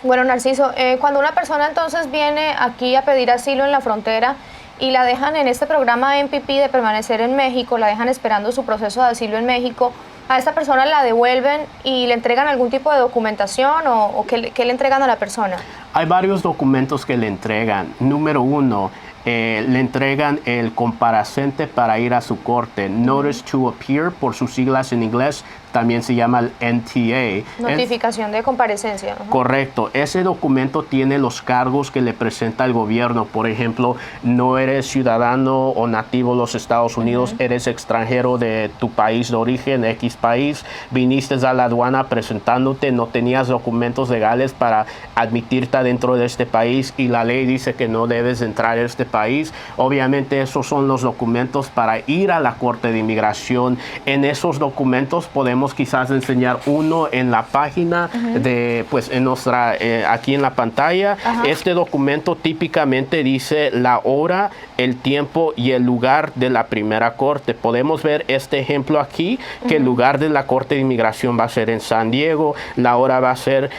Bueno, Narciso, cuando una persona entonces viene aquí a pedir asilo en la frontera y la dejan en este programa MPP de permanecer en México, la dejan esperando su proceso de asilo en México, ¿a esta persona la devuelven y le entregan algún tipo de documentación o qué le entregan a la persona? Hay varios documentos que le entregan. Número uno, le entregan el comparacente para ir a su corte, Notice to Appear, por sus siglas en inglés, también se llama el NTA. Notificación de comparecencia. Correcto. Ese documento tiene los cargos que le presenta el gobierno. Por ejemplo, no eres ciudadano o nativo de los Estados Unidos, eres extranjero de tu país de origen, X país, viniste a la aduana presentándote, no tenías documentos legales para admitirte dentro de este país y la ley dice que no debes entrar a este país. Obviamente esos son los documentos para ir a la Corte de Inmigración. En esos documentos podemos quizás enseñar uno en la página de, pues en nuestra, aquí en la pantalla. Este documento típicamente dice la hora, el tiempo y el lugar de la primera corte. Podemos ver este ejemplo aquí, que el lugar de la Corte de Inmigración va a ser en San Diego, la hora va a ser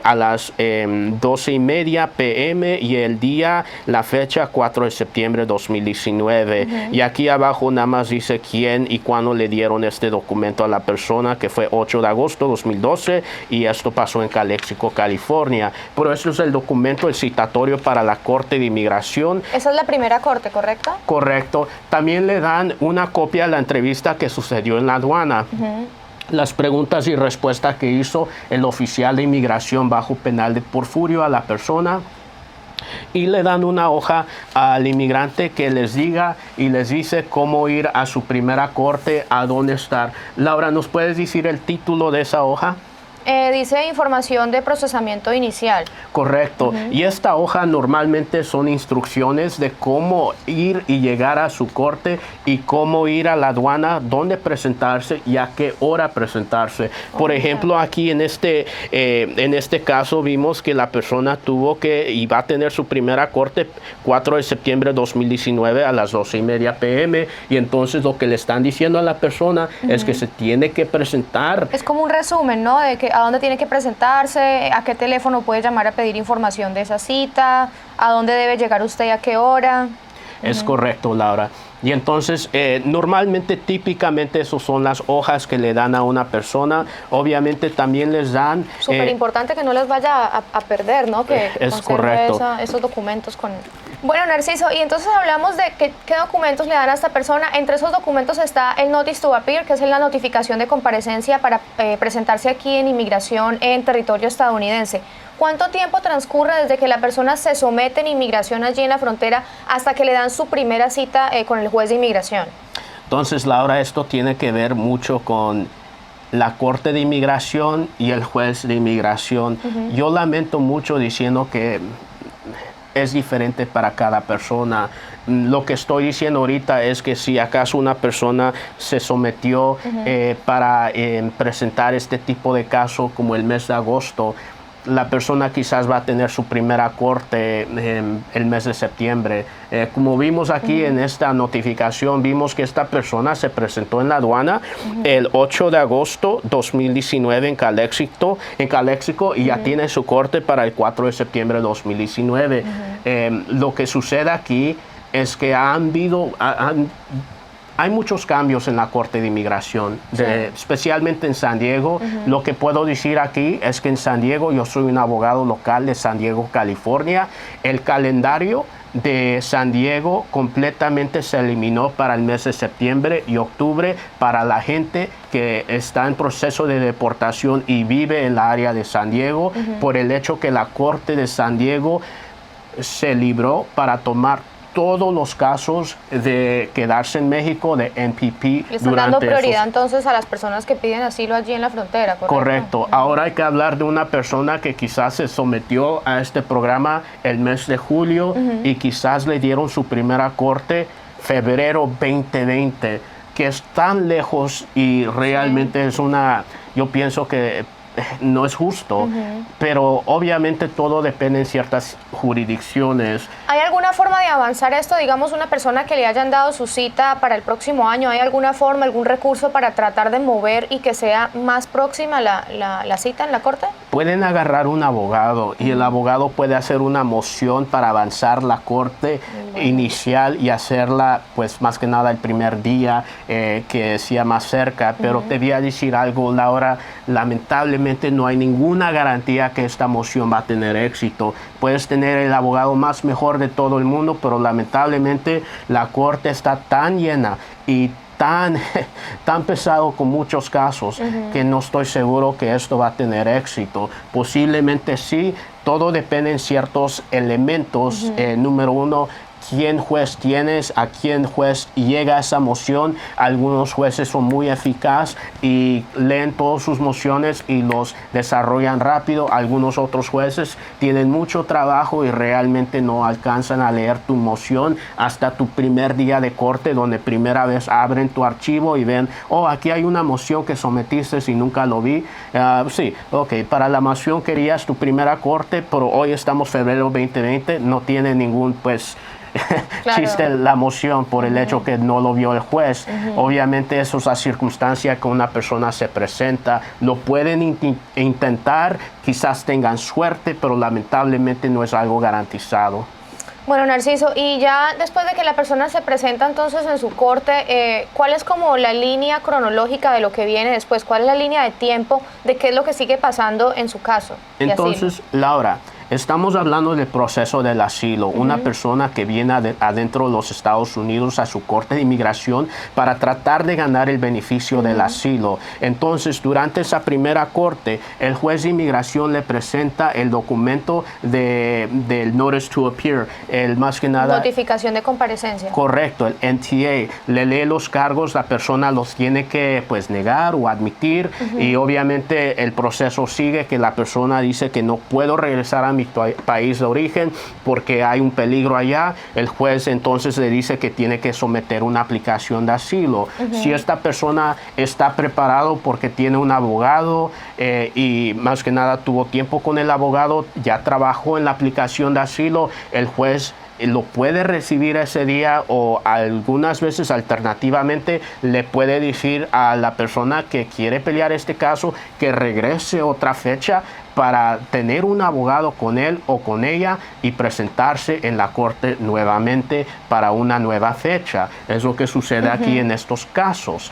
a las 12:30 p.m. y el día, la fecha 4 de septiembre de 2019. Y aquí abajo nada más dice quién y cuándo le dieron este documento a la persona, que fue 8 de agosto de 2012, y esto pasó en Calexico, California. Pero eso es el documento, el citatorio para la Corte de Inmigración. Esa es la primera corte, ¿correcto? Correcto. También le dan una copia de la entrevista que sucedió en la aduana. Las preguntas y respuestas que hizo el oficial de inmigración bajo penal de porfurio a la persona. Y le dan una hoja al inmigrante que les diga y les dice cómo ir a su primera corte, a dónde estar. Laura, ¿nos puedes decir el título de esa hoja? Dice información de procesamiento inicial. Correcto. Y esta hoja normalmente son instrucciones de cómo ir y llegar a su corte y cómo ir a la aduana, dónde presentarse y a qué hora presentarse. Por ejemplo, aquí en este caso vimos que la persona tuvo que y va a tener su primera corte 4 de septiembre de 2019 a las 12:30 p.m. Y entonces lo que le están diciendo a la persona es que se tiene que presentar. Es como un resumen, ¿no? De que ¿A dónde tiene que presentarse? ¿A qué teléfono puede llamar a pedir información de esa cita? ¿A dónde debe llegar usted y a qué hora? Es correcto, Laura. Y entonces, normalmente, típicamente, esas son las hojas que le dan a una persona. Obviamente, también les dan... Súper importante que no las vaya a perder, ¿no? Que es correcto. Esos documentos con... Bueno, Narciso, y entonces hablamos de qué documentos le dan a esta persona. Entre esos documentos está el Notice to Appear, que es la notificación de comparecencia para presentarse aquí en inmigración en territorio estadounidense. ¿Cuánto tiempo transcurre desde que la persona se somete en inmigración allí en la frontera hasta que le dan su primera cita con el juez de inmigración? Entonces, Laura, esto tiene que ver mucho con la Corte de Inmigración y el juez de inmigración. Yo lamento mucho diciendo que es diferente para cada persona. Lo que estoy diciendo ahorita es que si acaso una persona se sometió para presentar este tipo de caso como el mes de agosto, la persona quizás va a tener su primera corte el mes de septiembre. Como vimos aquí en esta notificación, vimos que esta persona se presentó en la aduana el 8 de agosto 2019 en Calexico y ya tiene su corte para el 4 de septiembre de 2019. Lo que sucede aquí es que hay muchos cambios en la Corte de Inmigración, especialmente en San Diego. Lo que puedo decir aquí es que en San Diego, yo soy un abogado local de San Diego, California. El calendario de San Diego completamente se eliminó para el mes de septiembre y octubre para la gente que está en proceso de deportación y vive en la área de San Diego, por el hecho que la Corte de San Diego se libró para tomar todos los casos de quedarse en México de NPP. Le están dando prioridad entonces a las personas que piden asilo allí en la frontera, ¿correcto? Correcto. Ahora hay que hablar de una persona que quizás se sometió a este programa el mes de julio y quizás le dieron su primera corte febrero 2020, que es tan lejos y realmente es yo pienso que no es justo, pero obviamente todo depende en ciertas jurisdicciones. ¿Hay alguna forma de avanzar esto? Digamos, una persona que le hayan dado su cita para el próximo año, ¿hay alguna forma, algún recurso para tratar de mover y que sea más próxima la cita en la corte? Pueden agarrar un abogado y el abogado puede hacer una moción para avanzar la corte inicial y hacerla, pues más que nada el primer día que sea más cerca. Pero te voy a decir algo, Laura, lamentablemente no hay ninguna garantía que esta moción va a tener éxito. Puedes tener el abogado más mejor de todo el mundo, pero lamentablemente la corte está tan llena y tan pesado con muchos casos que no estoy seguro que esto va a tener éxito. Posiblemente sí, todo depende en ciertos elementos. Número uno, quién juez tienes, a quién juez llega esa moción. Algunos jueces son muy eficaces y leen todas sus mociones y los desarrollan rápido. Algunos otros jueces tienen mucho trabajo y realmente no alcanzan a leer tu moción hasta tu primer día de corte, donde primera vez abren tu archivo y ven, oh, aquí hay una moción que sometiste y nunca lo vi. Sí, ok, para la moción querías tu primera corte, pero hoy estamos febrero 2020, no tiene ningún, pues, Claro. chiste la moción por el hecho que no lo vio el juez. Obviamente eso es la circunstancia que una persona se presenta. Lo pueden intentar, quizás tengan suerte, pero lamentablemente no es algo garantizado. Bueno, Narciso, y ya después de que la persona se presenta entonces en su corte, ¿cuál es como la línea cronológica de lo que viene después? ¿Cuál es la línea de tiempo de qué es lo que sigue pasando en su caso? Entonces, Laura, estamos hablando del proceso del asilo. Una persona que viene adentro de los Estados Unidos a su corte de inmigración para tratar de ganar el beneficio del asilo. Entonces, durante esa primera corte, el juez de inmigración le presenta el documento del Notice to Appear, el más que nada... Notificación de comparecencia. Correcto, el NTA. Le lee los cargos, la persona los tiene que, pues, negar o admitir y obviamente el proceso sigue que la persona dice que no puedo regresar a mi país de origen porque hay un peligro allá. El juez entonces le dice que tiene que someter una aplicación de asilo. Si esta persona está preparado porque tiene un abogado y más que nada tuvo tiempo con el abogado, ya trabajó en la aplicación de asilo, el juez lo puede recibir ese día, o algunas veces alternativamente le puede decir a la persona que quiere pelear este caso que regrese otra fecha para tener un abogado con él o con ella y presentarse en la corte nuevamente para una nueva fecha. Es lo que sucede aquí en estos casos.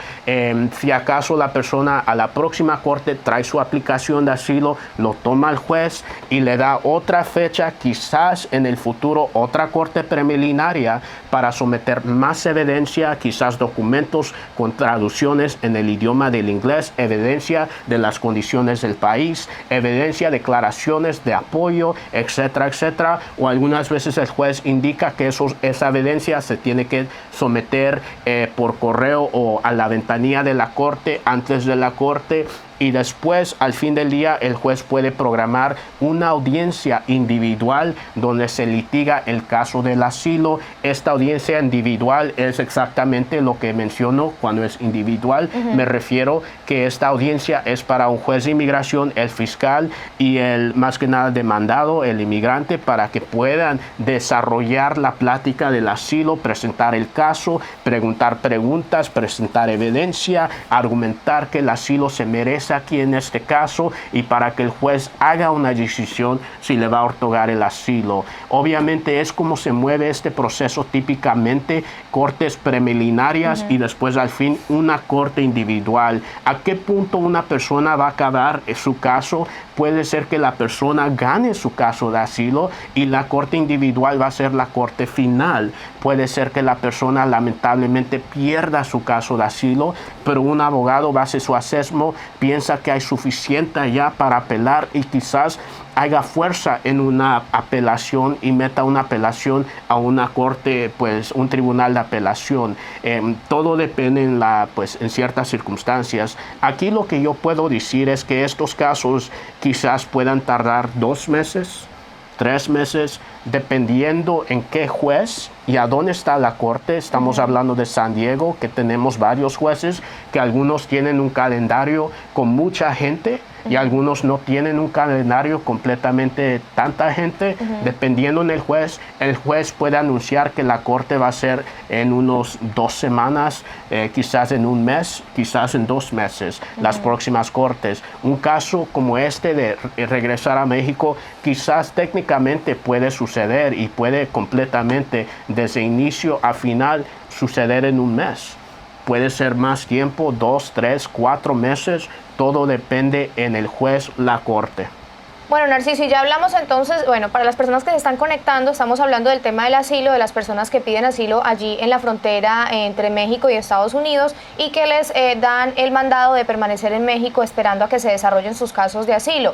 Si acaso la persona a la próxima corte trae su aplicación de asilo, lo toma el juez y le da otra fecha, quizás en el futuro otra corte preliminaria, para someter más evidencia, quizás documentos con traducciones en el idioma del inglés, evidencia de las condiciones del país, evidencia, declaraciones de apoyo, etcétera, etcétera. O algunas veces el juez indica que esa evidencia se tiene que someter por correo o a la ventanilla de la corte antes de la corte. Y después, al fin del día, el juez puede programar una audiencia individual donde se litiga el caso del asilo. Esta audiencia individual es exactamente lo que menciono cuando es individual. Me refiero que esta audiencia es para un juez de inmigración, el fiscal y el más que nada demandado, el inmigrante, para que puedan desarrollar la plática del asilo, presentar el caso, preguntar preguntas, presentar evidencia, argumentar que el asilo se merece aquí en este caso, y para que el juez haga una decisión si le va a otorgar el asilo. Obviamente es como se mueve este proceso típicamente: cortes preliminarias y después al fin una corte individual. ¿A qué punto una persona va a acabar su caso? Puede ser que la persona gane su caso de asilo y la corte individual va a ser la corte final. Puede ser que la persona lamentablemente pierda su caso de asilo, pero un abogado va a hacer su assessment, piensa que hay suficiente ya para apelar y quizás haga fuerza en una apelación y meta una apelación a una corte, pues un tribunal de apelación. Todo depende en ciertas circunstancias. Aquí lo que yo puedo decir es que estos casos quizás puedan tardar 2 meses, 3 meses, dependiendo en qué juez y a dónde está la corte. Estamos hablando de San Diego, que tenemos varios jueces, que algunos tienen un calendario con mucha gente y algunos no tienen un calendario completamente tanta gente. Dependiendo en el juez puede anunciar que la corte va a ser en unos 2 semanas, quizás en un mes, quizás en 2 meses, las próximas cortes. Un caso como este de regresar a México quizás técnicamente puede suceder y puede completamente desde inicio a final suceder en un mes. Puede ser más tiempo, 2, 3, 4 meses. Todo depende en el juez, la corte. Bueno, Narciso, y ya hablamos entonces, bueno, para las personas que se están conectando, estamos hablando del tema del asilo, de las personas que piden asilo allí en la frontera entre México y Estados Unidos y que les dan el mandado de permanecer en México esperando a que se desarrollen sus casos de asilo.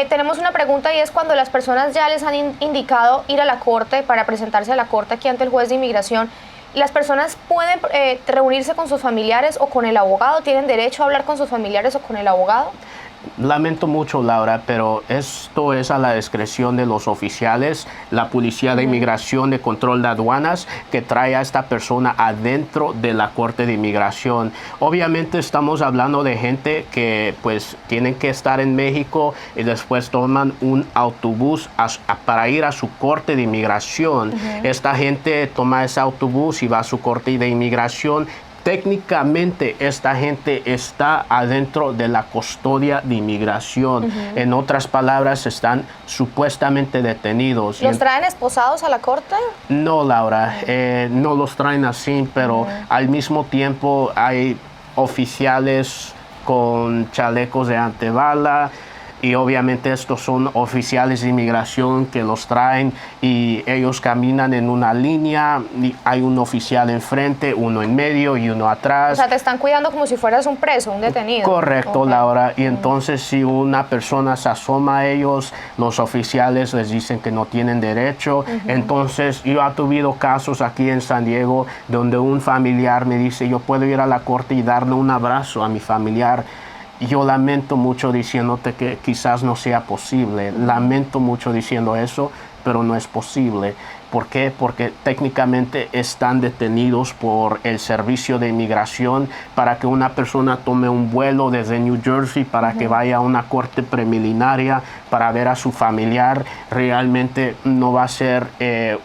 Tenemos una pregunta, y es: cuando las personas ya les han indicado ir a la corte para presentarse a la corte aquí ante el juez de inmigración, ¿las personas pueden reunirse con sus familiares o con el abogado? ¿Tienen derecho a hablar con sus familiares o con el abogado? Lamento mucho, Laura, pero esto es a la discreción de los oficiales, la Policía de Inmigración, de Control de Aduanas, que trae a esta persona adentro de la Corte de Inmigración. Obviamente estamos hablando de gente que pues tienen que estar en México y después toman un autobús para ir a su Corte de Inmigración. Esta gente toma ese autobús y va a su Corte de Inmigración. Técnicamente esta gente está adentro de la custodia de inmigración. En otras palabras, están supuestamente detenidos. ¿Los traen esposados a la corte? No, Laura, no los traen así, pero al mismo tiempo hay oficiales con chalecos de antebala. Y obviamente estos son oficiales de inmigración que los traen y ellos caminan en una línea. Y hay un oficial enfrente, uno en medio y uno atrás. O sea, te están cuidando como si fueras un preso, un detenido. Correcto, Laura. Y entonces si una persona se asoma a ellos, los oficiales les dicen que no tienen derecho. Entonces yo he tenido casos aquí en San Diego donde un familiar me dice: yo puedo ir a la corte y darle un abrazo a mi familiar. Yo lamento mucho diciéndote que quizás no sea posible. Lamento mucho diciendo eso, pero no es posible. ¿Por qué? Porque técnicamente están detenidos por el servicio de inmigración para que una persona tome un vuelo desde New Jersey para que vaya a una corte preliminaria para ver a su familiar. Realmente no va a ser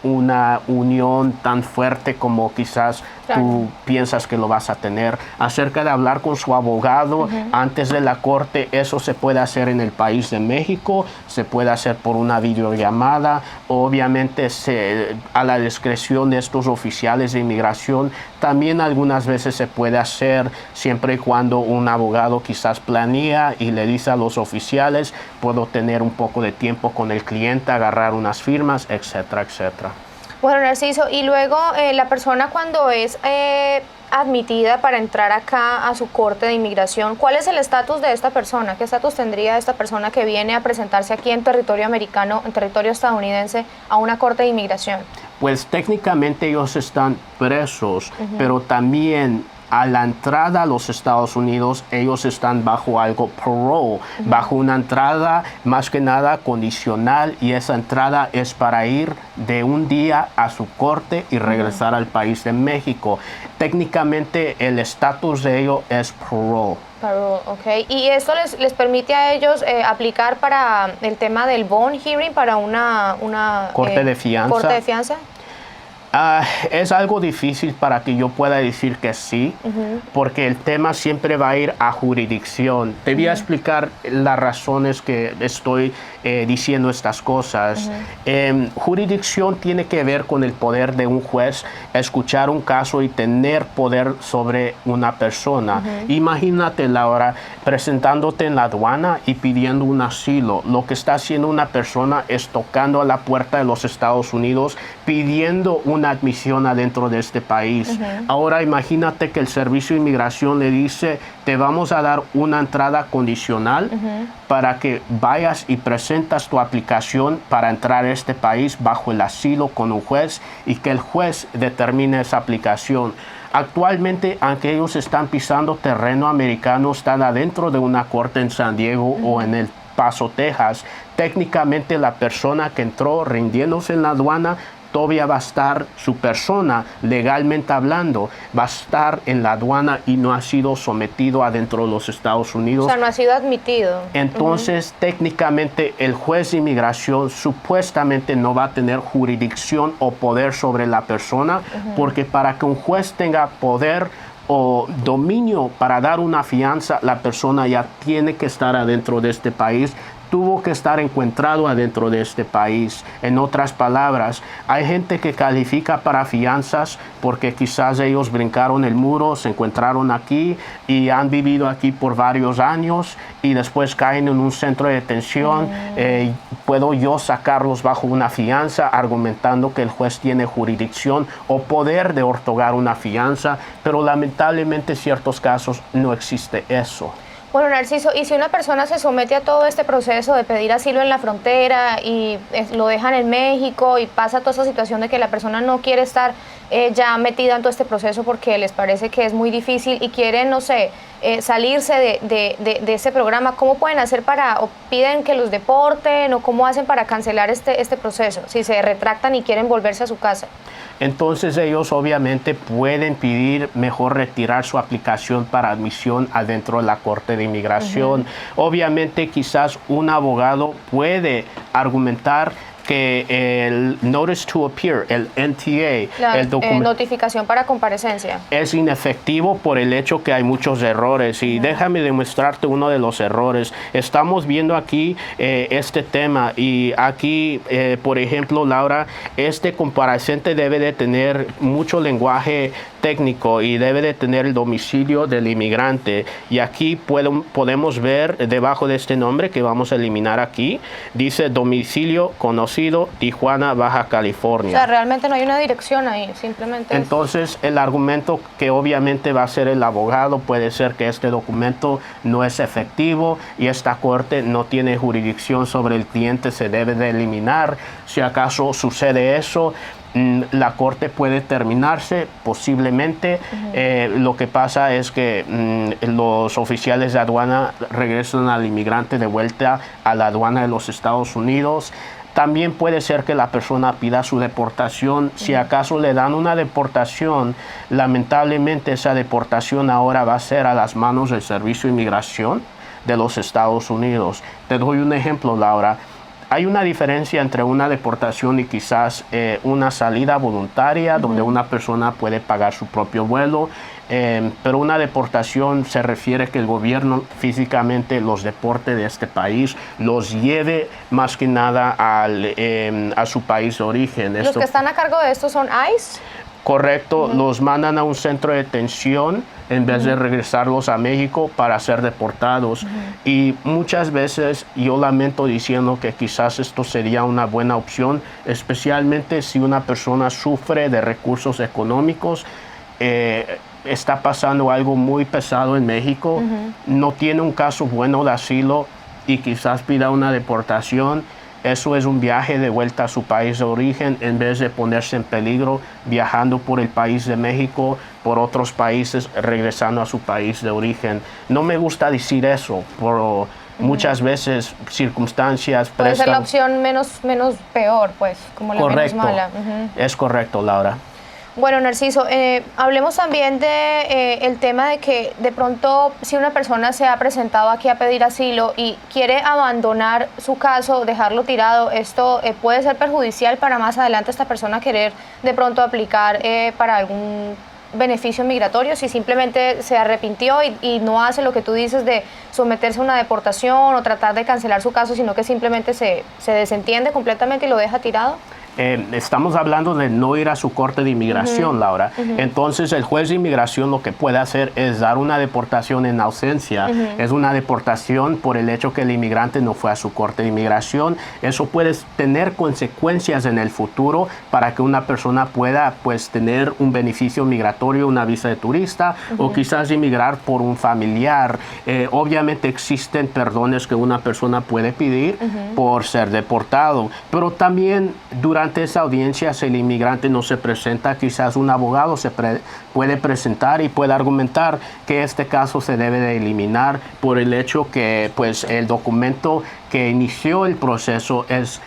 una unión tan fuerte como quizás tú piensas que lo vas a tener. Acerca de hablar con su abogado antes de la corte, eso se puede hacer en el país de México, se puede hacer por una videollamada, obviamente a la discreción de estos oficiales de inmigración. También algunas veces se puede hacer siempre y cuando un abogado quizás planea y le dice a los oficiales, puedo tener un poco de tiempo con el cliente, agarrar unas firmas, etcétera, etcétera. Bueno, Narciso, y luego la persona cuando es admitida para entrar acá a su corte de inmigración, ¿cuál es el estatus de esta persona? ¿Qué estatus tendría esta persona que viene a presentarse aquí en territorio americano, en territorio estadounidense, a una corte de inmigración? Pues técnicamente ellos están presos, pero también a la entrada a los Estados Unidos, ellos están bajo algo parole, bajo una entrada más que nada condicional, y esa entrada es para ir de un día a su corte y regresar al país de México. Técnicamente el estatus de ellos es parole. Parole, ok. ¿Y esto les permite a ellos aplicar para el tema del bond hearing, para una corte de fianza? ¿Corte de fianza? Es algo difícil para que yo pueda decir que sí, porque el tema siempre va a ir a jurisdicción. Te voy a explicar las razones que estoy diciendo estas cosas. Jurisdicción tiene que ver con el poder de un juez escuchar un caso y tener poder sobre una persona. Imagínate, Laura, presentándote en la aduana y pidiendo un asilo. Lo que está haciendo una persona es tocando a la puerta de los Estados Unidos, pidiendo una admisión adentro de este país. Ahora imagínate que el Servicio de Inmigración le dice, te vamos a dar una entrada condicional para que vayas y presentas tu aplicación para entrar a este país bajo el asilo con un juez, y que el juez determine esa aplicación. Actualmente, aunque ellos están pisando terreno americano, están adentro de una corte en San Diego o en El Paso, Texas. Técnicamente la persona que entró rindiéndose en la aduana todavía va a estar, su persona legalmente hablando, va a estar en la aduana y no ha sido sometido adentro de los Estados Unidos. O sea, no ha sido admitido. Entonces, técnicamente, el juez de inmigración supuestamente no va a tener jurisdicción o poder sobre la persona, porque para que un juez tenga poder o dominio para dar una fianza, la persona ya tiene que estar adentro de este país, tuvo que estar encontrado adentro de este país. En otras palabras, hay gente que califica para fianzas porque quizás ellos brincaron el muro, se encontraron aquí y han vivido aquí por varios años y después caen en un centro de detención. Puedo yo sacarlos bajo una fianza argumentando que el juez tiene jurisdicción o poder de otorgar una fianza, pero lamentablemente en ciertos casos no existe eso. Bueno, Narciso, y si una persona se somete a todo este proceso de pedir asilo en la frontera y lo dejan en México y pasa toda esa situación de que la persona no quiere estar ya metida en todo este proceso porque les parece que es muy difícil y quieren, no sé, salirse de ese programa, ¿cómo pueden hacer o piden que los deporten o cómo hacen para cancelar este proceso si se retractan y quieren volverse a su casa? Entonces ellos obviamente pueden pedir mejor retirar su aplicación para admisión adentro de la Corte de Inmigración. Obviamente quizás un abogado puede argumentar que el Notice to Appear, el NTA, notificación para comparecencia, es inefectivo por el hecho que hay muchos errores. Y déjame demostrarte uno de los errores. Estamos viendo aquí este tema y aquí, por ejemplo, Laura, este compareciente debe de tener mucho lenguaje técnico y debe de tener el domicilio del inmigrante. Y aquí podemos ver debajo de este nombre que vamos a eliminar aquí, dice domicilio conocido Tijuana, Baja California. O sea, realmente no hay una dirección ahí, simplemente. Entonces, el argumento que obviamente va a ser el abogado puede ser que este documento no es efectivo y esta corte no tiene jurisdicción sobre el cliente, se debe de eliminar. Si acaso sucede eso, la corte puede terminarse posiblemente. Lo que pasa es que los oficiales de aduana regresan al inmigrante de vuelta a la aduana de los Estados Unidos. también puede ser que la persona pida su deportación. Si acaso le dan una deportación, lamentablemente esa deportación ahora va a ser a las manos del Servicio de Inmigración de los Estados Unidos. Te doy un ejemplo, Laura. Hay una diferencia entre una deportación y quizás una salida voluntaria donde una persona puede pagar su propio vuelo, pero una deportación se refiere que el gobierno físicamente los deporte de este país, los lleve más que nada a su país de origen. ¿Los que están a cargo de esto son ICE? Correcto, los mandan a un centro de detención en vez de regresarlos a México para ser deportados. Y muchas veces yo lamento diciendo que quizás esto sería una buena opción, especialmente si una persona sufre de recursos económicos, está pasando algo muy pesado en México, no tiene un caso bueno de asilo y quizás pida una deportación. Eso es un viaje de vuelta a su país de origen en vez de ponerse en peligro viajando por el país de México, por otros países, regresando a su país de origen. No me gusta decir eso, pero muchas veces circunstancias puede ser la opción menos peor, pues, como la menos mala. Es correcto, Laura. Bueno, Narciso, hablemos también de el tema de que de pronto si una persona se ha presentado aquí a pedir asilo y quiere abandonar su caso, dejarlo tirado, esto puede ser perjudicial para más adelante esta persona querer de pronto aplicar para algún beneficio migratorio si simplemente se arrepintió y no hace lo que tú dices de someterse a una deportación o tratar de cancelar su caso, sino que simplemente se desentiende completamente y lo deja tirado. Estamos hablando de no ir a su corte de inmigración, Laura. Entonces, el juez de inmigración lo que puede hacer es dar una deportación en ausencia. Es una deportación por el hecho que el inmigrante no fue a su corte de inmigración. Eso puede tener consecuencias en el futuro para que una persona pueda, pues, tener un beneficio migratorio, una visa de turista o quizás inmigrar por un familiar. Obviamente existen perdones que una persona puede pedir por ser deportado, pero también durante esa audiencia, si el inmigrante no se presenta, quizás un abogado se puede presentar y puede argumentar que este caso se debe de eliminar por el hecho que pues, el documento que inició el proceso es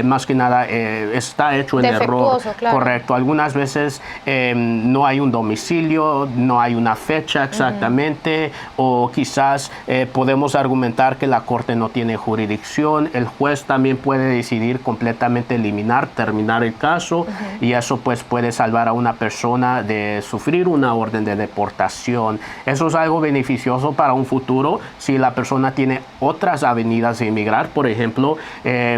más que nada está hecho en error. Claro. Correcto. Algunas veces no hay un domicilio, no hay una fecha exactamente, o quizás podemos argumentar que la corte no tiene jurisdicción. El juez también puede decidir completamente eliminar, terminar el caso, y eso pues puede salvar a una persona de sufrir una orden de deportación. Eso es algo beneficioso para un futuro si la persona tiene otras avenidas de inmigrar. Por ejemplo,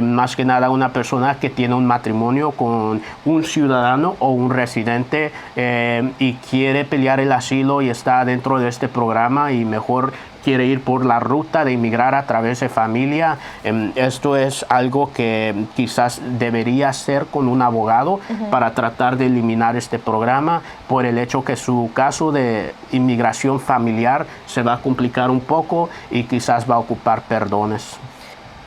más que nada una persona que tiene un matrimonio con un ciudadano o un residente y quiere pelear el asilo y está dentro de este programa y mejor quiere ir por la ruta de inmigrar a través de familia. Esto es algo que quizás debería hacer con un abogado para tratar de eliminar este programa por el hecho que su caso de inmigración familiar se va a complicar un poco y quizás va a ocupar perdones.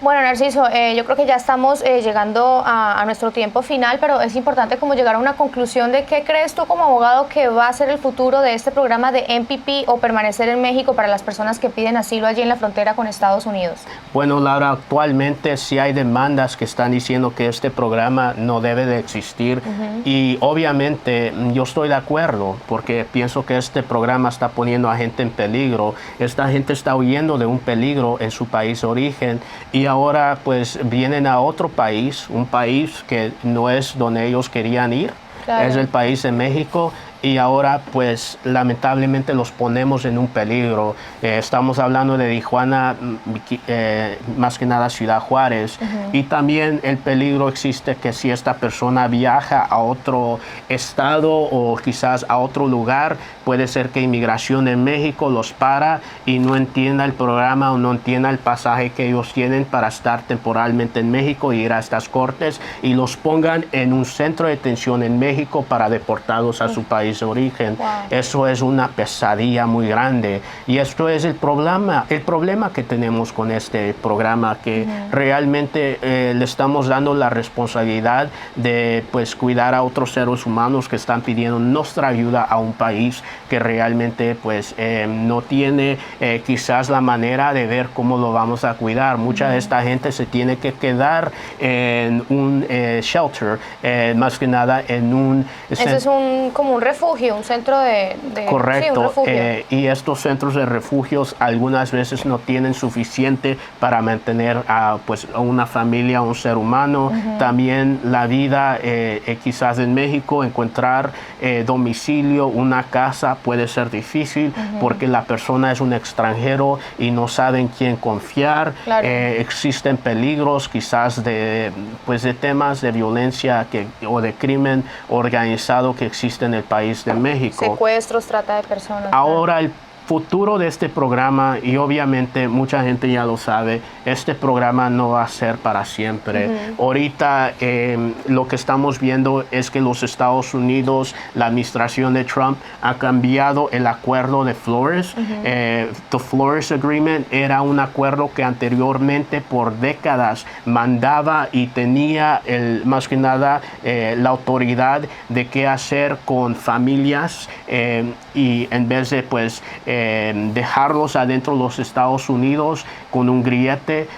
Bueno, Narciso, yo creo que ya estamos llegando a nuestro tiempo final, pero es importante como llegar a una conclusión de qué crees tú como abogado que va a ser el futuro de este programa de MPP o permanecer en México para las personas que piden asilo allí en la frontera con Estados Unidos. Bueno, Laura, actualmente sí hay demandas que están diciendo que este programa no debe de existir y obviamente yo estoy de acuerdo porque pienso que este programa está poniendo a gente en peligro. Esta gente está huyendo de un peligro en su país de origen y ahora pues vienen a otro país, un país que no es donde ellos querían ir, es el país de México. Y ahora, pues, lamentablemente los ponemos en un peligro. Estamos hablando de Tijuana, más que nada Ciudad Juárez. Y también el peligro existe que si esta persona viaja a otro estado o quizás a otro lugar, puede ser que Inmigración en México los para y no entienda el programa o no entienda el pasaje que ellos tienen para estar temporalmente en México y ir a estas cortes y los pongan en un centro de detención en México para deportados a su país país de origen. Wow. Eso es una pesadilla muy grande. Y esto es el problema que tenemos con este programa, que realmente le estamos dando la responsabilidad de pues cuidar a otros seres humanos que están pidiendo nuestra ayuda a un país que realmente pues no tiene quizás la manera de ver cómo lo vamos a cuidar. Mucha de esta gente se tiene que quedar en un shelter, más que nada en un... Eso es como un refugio, un centro de correcto, sí, un refugio. Y estos centros de refugios algunas veces no tienen suficiente para mantener a pues, a una familia, a un ser humano. También la vida, quizás en México, encontrar domicilio, una casa puede ser difícil porque la persona es un extranjero y no saben quién confiar. Claro. Existen peligros quizás de temas de violencia o de crimen organizado que existe en el país de México. Secuestros, trata de personas. Ahora el futuro de este programa, y obviamente mucha gente ya lo sabe, este programa no va a ser para siempre. Ahorita lo que estamos viendo es que los Estados Unidos, la administración de Trump, ha cambiado el acuerdo de Flores. The Flores Agreement era un acuerdo que anteriormente por décadas mandaba y tenía más que nada la autoridad de qué hacer con familias y en vez de pues dejarlos adentro de los Estados Unidos con un grillete,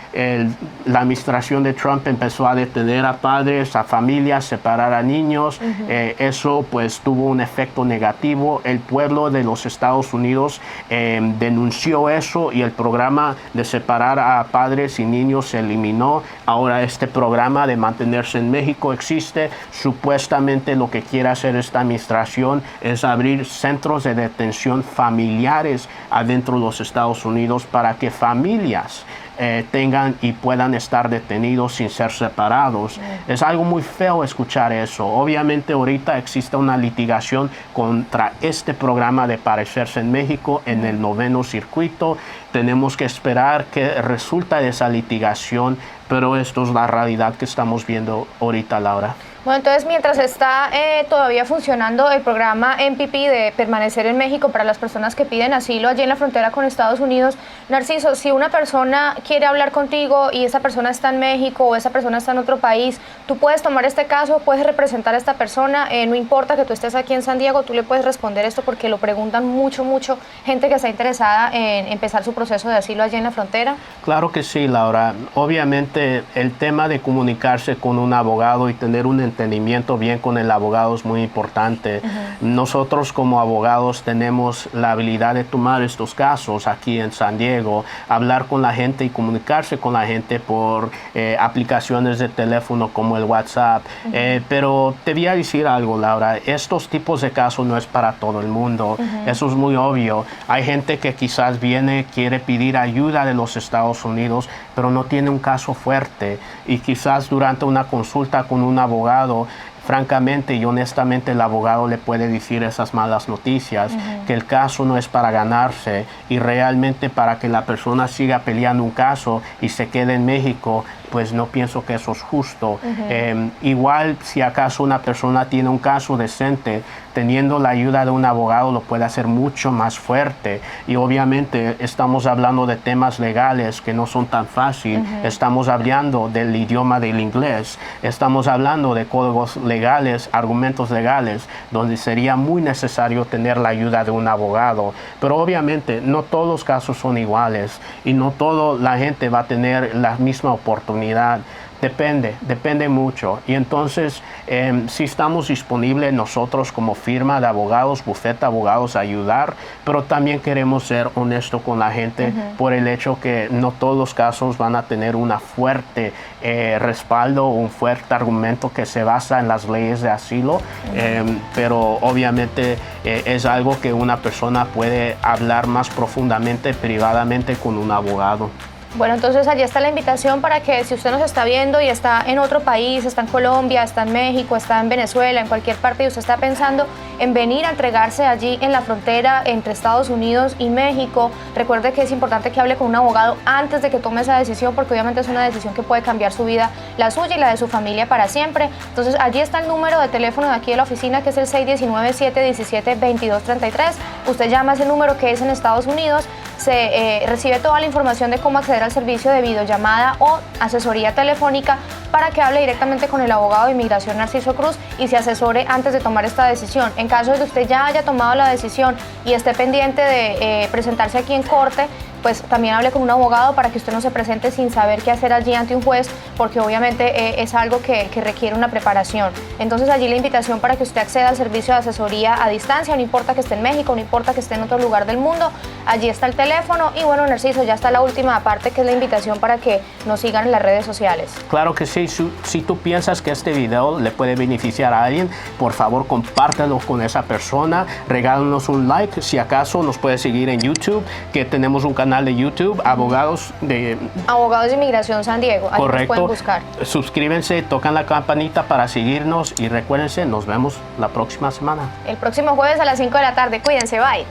la administración de Trump empezó a detener a padres, a familias, separar a niños. Eso pues tuvo un efecto negativo. El pueblo de los Estados Unidos denunció eso y el programa de separar a padres y niños se eliminó. Ahora este programa de mantenerse en México existe. Supuestamente lo que quiere hacer esta administración es abrir centros de detención familiares adentro de los Estados Unidos para que familias tengan y puedan estar detenidos sin ser separados. Es algo muy feo escuchar eso. Obviamente ahorita existe una litigación contra este programa de parecerse en México en el 9º circuito. Tenemos que esperar que resulta de esa litigación, pero esto es la realidad que estamos viendo ahorita, Laura. Bueno, entonces mientras está todavía funcionando el programa MPP de permanecer en México para las personas que piden asilo allí en la frontera con Estados Unidos, Narciso, si una persona quiere hablar contigo y esa persona está en México o esa persona está en otro país, tú puedes tomar este caso, puedes representar a esta persona, no importa que tú estés aquí en San Diego, tú le puedes responder esto porque lo preguntan mucho gente que está interesada en empezar su proceso de asilo allí en la frontera. Claro que sí, Laura. Obviamente el tema de comunicarse con un abogado y tener un entendimiento bien con el abogado es muy importante. Nosotros como abogados tenemos la habilidad de tomar estos casos aquí en San Diego, hablar con la gente y comunicarse con la gente por aplicaciones de teléfono como el WhatsApp. Pero te voy a decir algo, Laura, estos tipos de casos no es para todo el mundo. Eso es muy obvio. Hay gente que quizás quiere pedir ayuda de los Estados Unidos, pero no tiene un caso fuerte y quizás durante una consulta con un abogado, francamente y honestamente el abogado le puede decir esas malas noticias, que el caso no es para ganarse y realmente para que la persona siga peleando un caso y se quede en México, pues no pienso que eso es justo. Igual si acaso una persona tiene un caso decente, teniendo la ayuda de un abogado lo puede hacer mucho más fuerte y obviamente estamos hablando de temas legales que no son tan fáciles. Estamos hablando del idioma del inglés, estamos hablando de códigos legales, argumentos legales, donde sería muy necesario tener la ayuda de un abogado. Pero obviamente no todos los casos son iguales y no toda la gente va a tener la misma oportunidad. Depende mucho. Y entonces, si estamos disponibles nosotros como firma de abogados, bufete de abogados, a ayudar, pero también queremos ser honestos con la gente por el hecho que no todos los casos van a tener una fuerte respaldo, un fuerte argumento que se basa en las leyes de asilo, pero obviamente es algo que una persona puede hablar más profundamente, privadamente con un abogado. Bueno, entonces allí está la invitación para que si usted nos está viendo y está en otro país, está en Colombia, está en México, está en Venezuela, en cualquier parte y usted está pensando en venir a entregarse allí en la frontera entre Estados Unidos y México, recuerde que es importante que hable con un abogado antes de que tome esa decisión porque obviamente es una decisión que puede cambiar su vida, la suya y la de su familia para siempre. Entonces allí está el número de teléfono de aquí de la oficina que es el 619-717-2233. Usted llama a ese número que es en Estados Unidos, se recibe toda la información de cómo acceder al servicio de videollamada o asesoría telefónica para que hable directamente con el abogado de inmigración Narciso Cruz y se asesore antes de tomar esta decisión. En caso de que usted ya haya tomado la decisión y esté pendiente de presentarse aquí en corte, pues también hable con un abogado para que usted no se presente sin saber qué hacer allí ante un juez, porque obviamente es algo que requiere una preparación. Entonces allí la invitación para que usted acceda al servicio de asesoría a distancia, no importa que esté en México, no importa que esté en otro lugar del mundo, allí está el teléfono y bueno, Narciso, ya está la última parte que es la invitación para que nos sigan en las redes sociales. Claro que sí, si tú piensas que este video le puede beneficiar a alguien, por favor compártelo con esa persona, regálanos un like, si acaso nos puede seguir en YouTube, que tenemos un canal de YouTube, Abogados de Inmigración San Diego, ahí correcto. nos pueden buscar. Suscríbanse, tocan la campanita para seguirnos y recuérdense, nos vemos la próxima semana. El próximo jueves a las 5 de la tarde, cuídense, bye.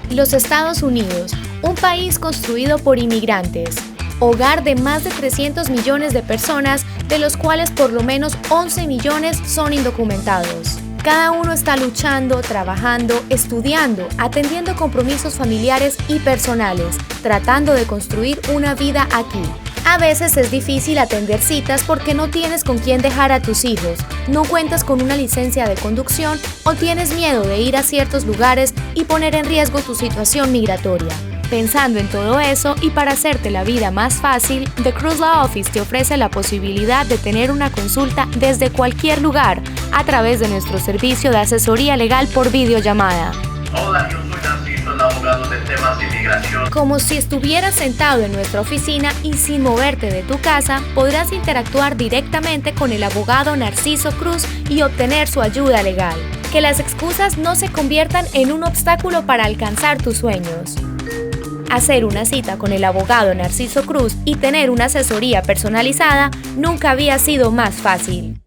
Los Estados Unidos, un país construido por inmigrantes, hogar de más de 300 millones de personas, de los cuales por lo menos 11 millones son indocumentados. Cada uno está luchando, trabajando, estudiando, atendiendo compromisos familiares y personales, tratando de construir una vida aquí. A veces es difícil atender citas porque no tienes con quién dejar a tus hijos, no cuentas con una licencia de conducción o tienes miedo de ir a ciertos lugares y poner en riesgo tu situación migratoria. Pensando en todo eso y para hacerte la vida más fácil, The Cruz Law Office te ofrece la posibilidad de tener una consulta desde cualquier lugar a través de nuestro servicio de asesoría legal por videollamada. Hola, yo soy Narciso, el abogado de temas de inmigración. Como si estuvieras sentado en nuestra oficina y sin moverte de tu casa, podrás interactuar directamente con el abogado Narciso Cruz y obtener su ayuda legal. Que las excusas no se conviertan en un obstáculo para alcanzar tus sueños. Hacer una cita con el abogado Narciso Cruz y tener una asesoría personalizada nunca había sido más fácil.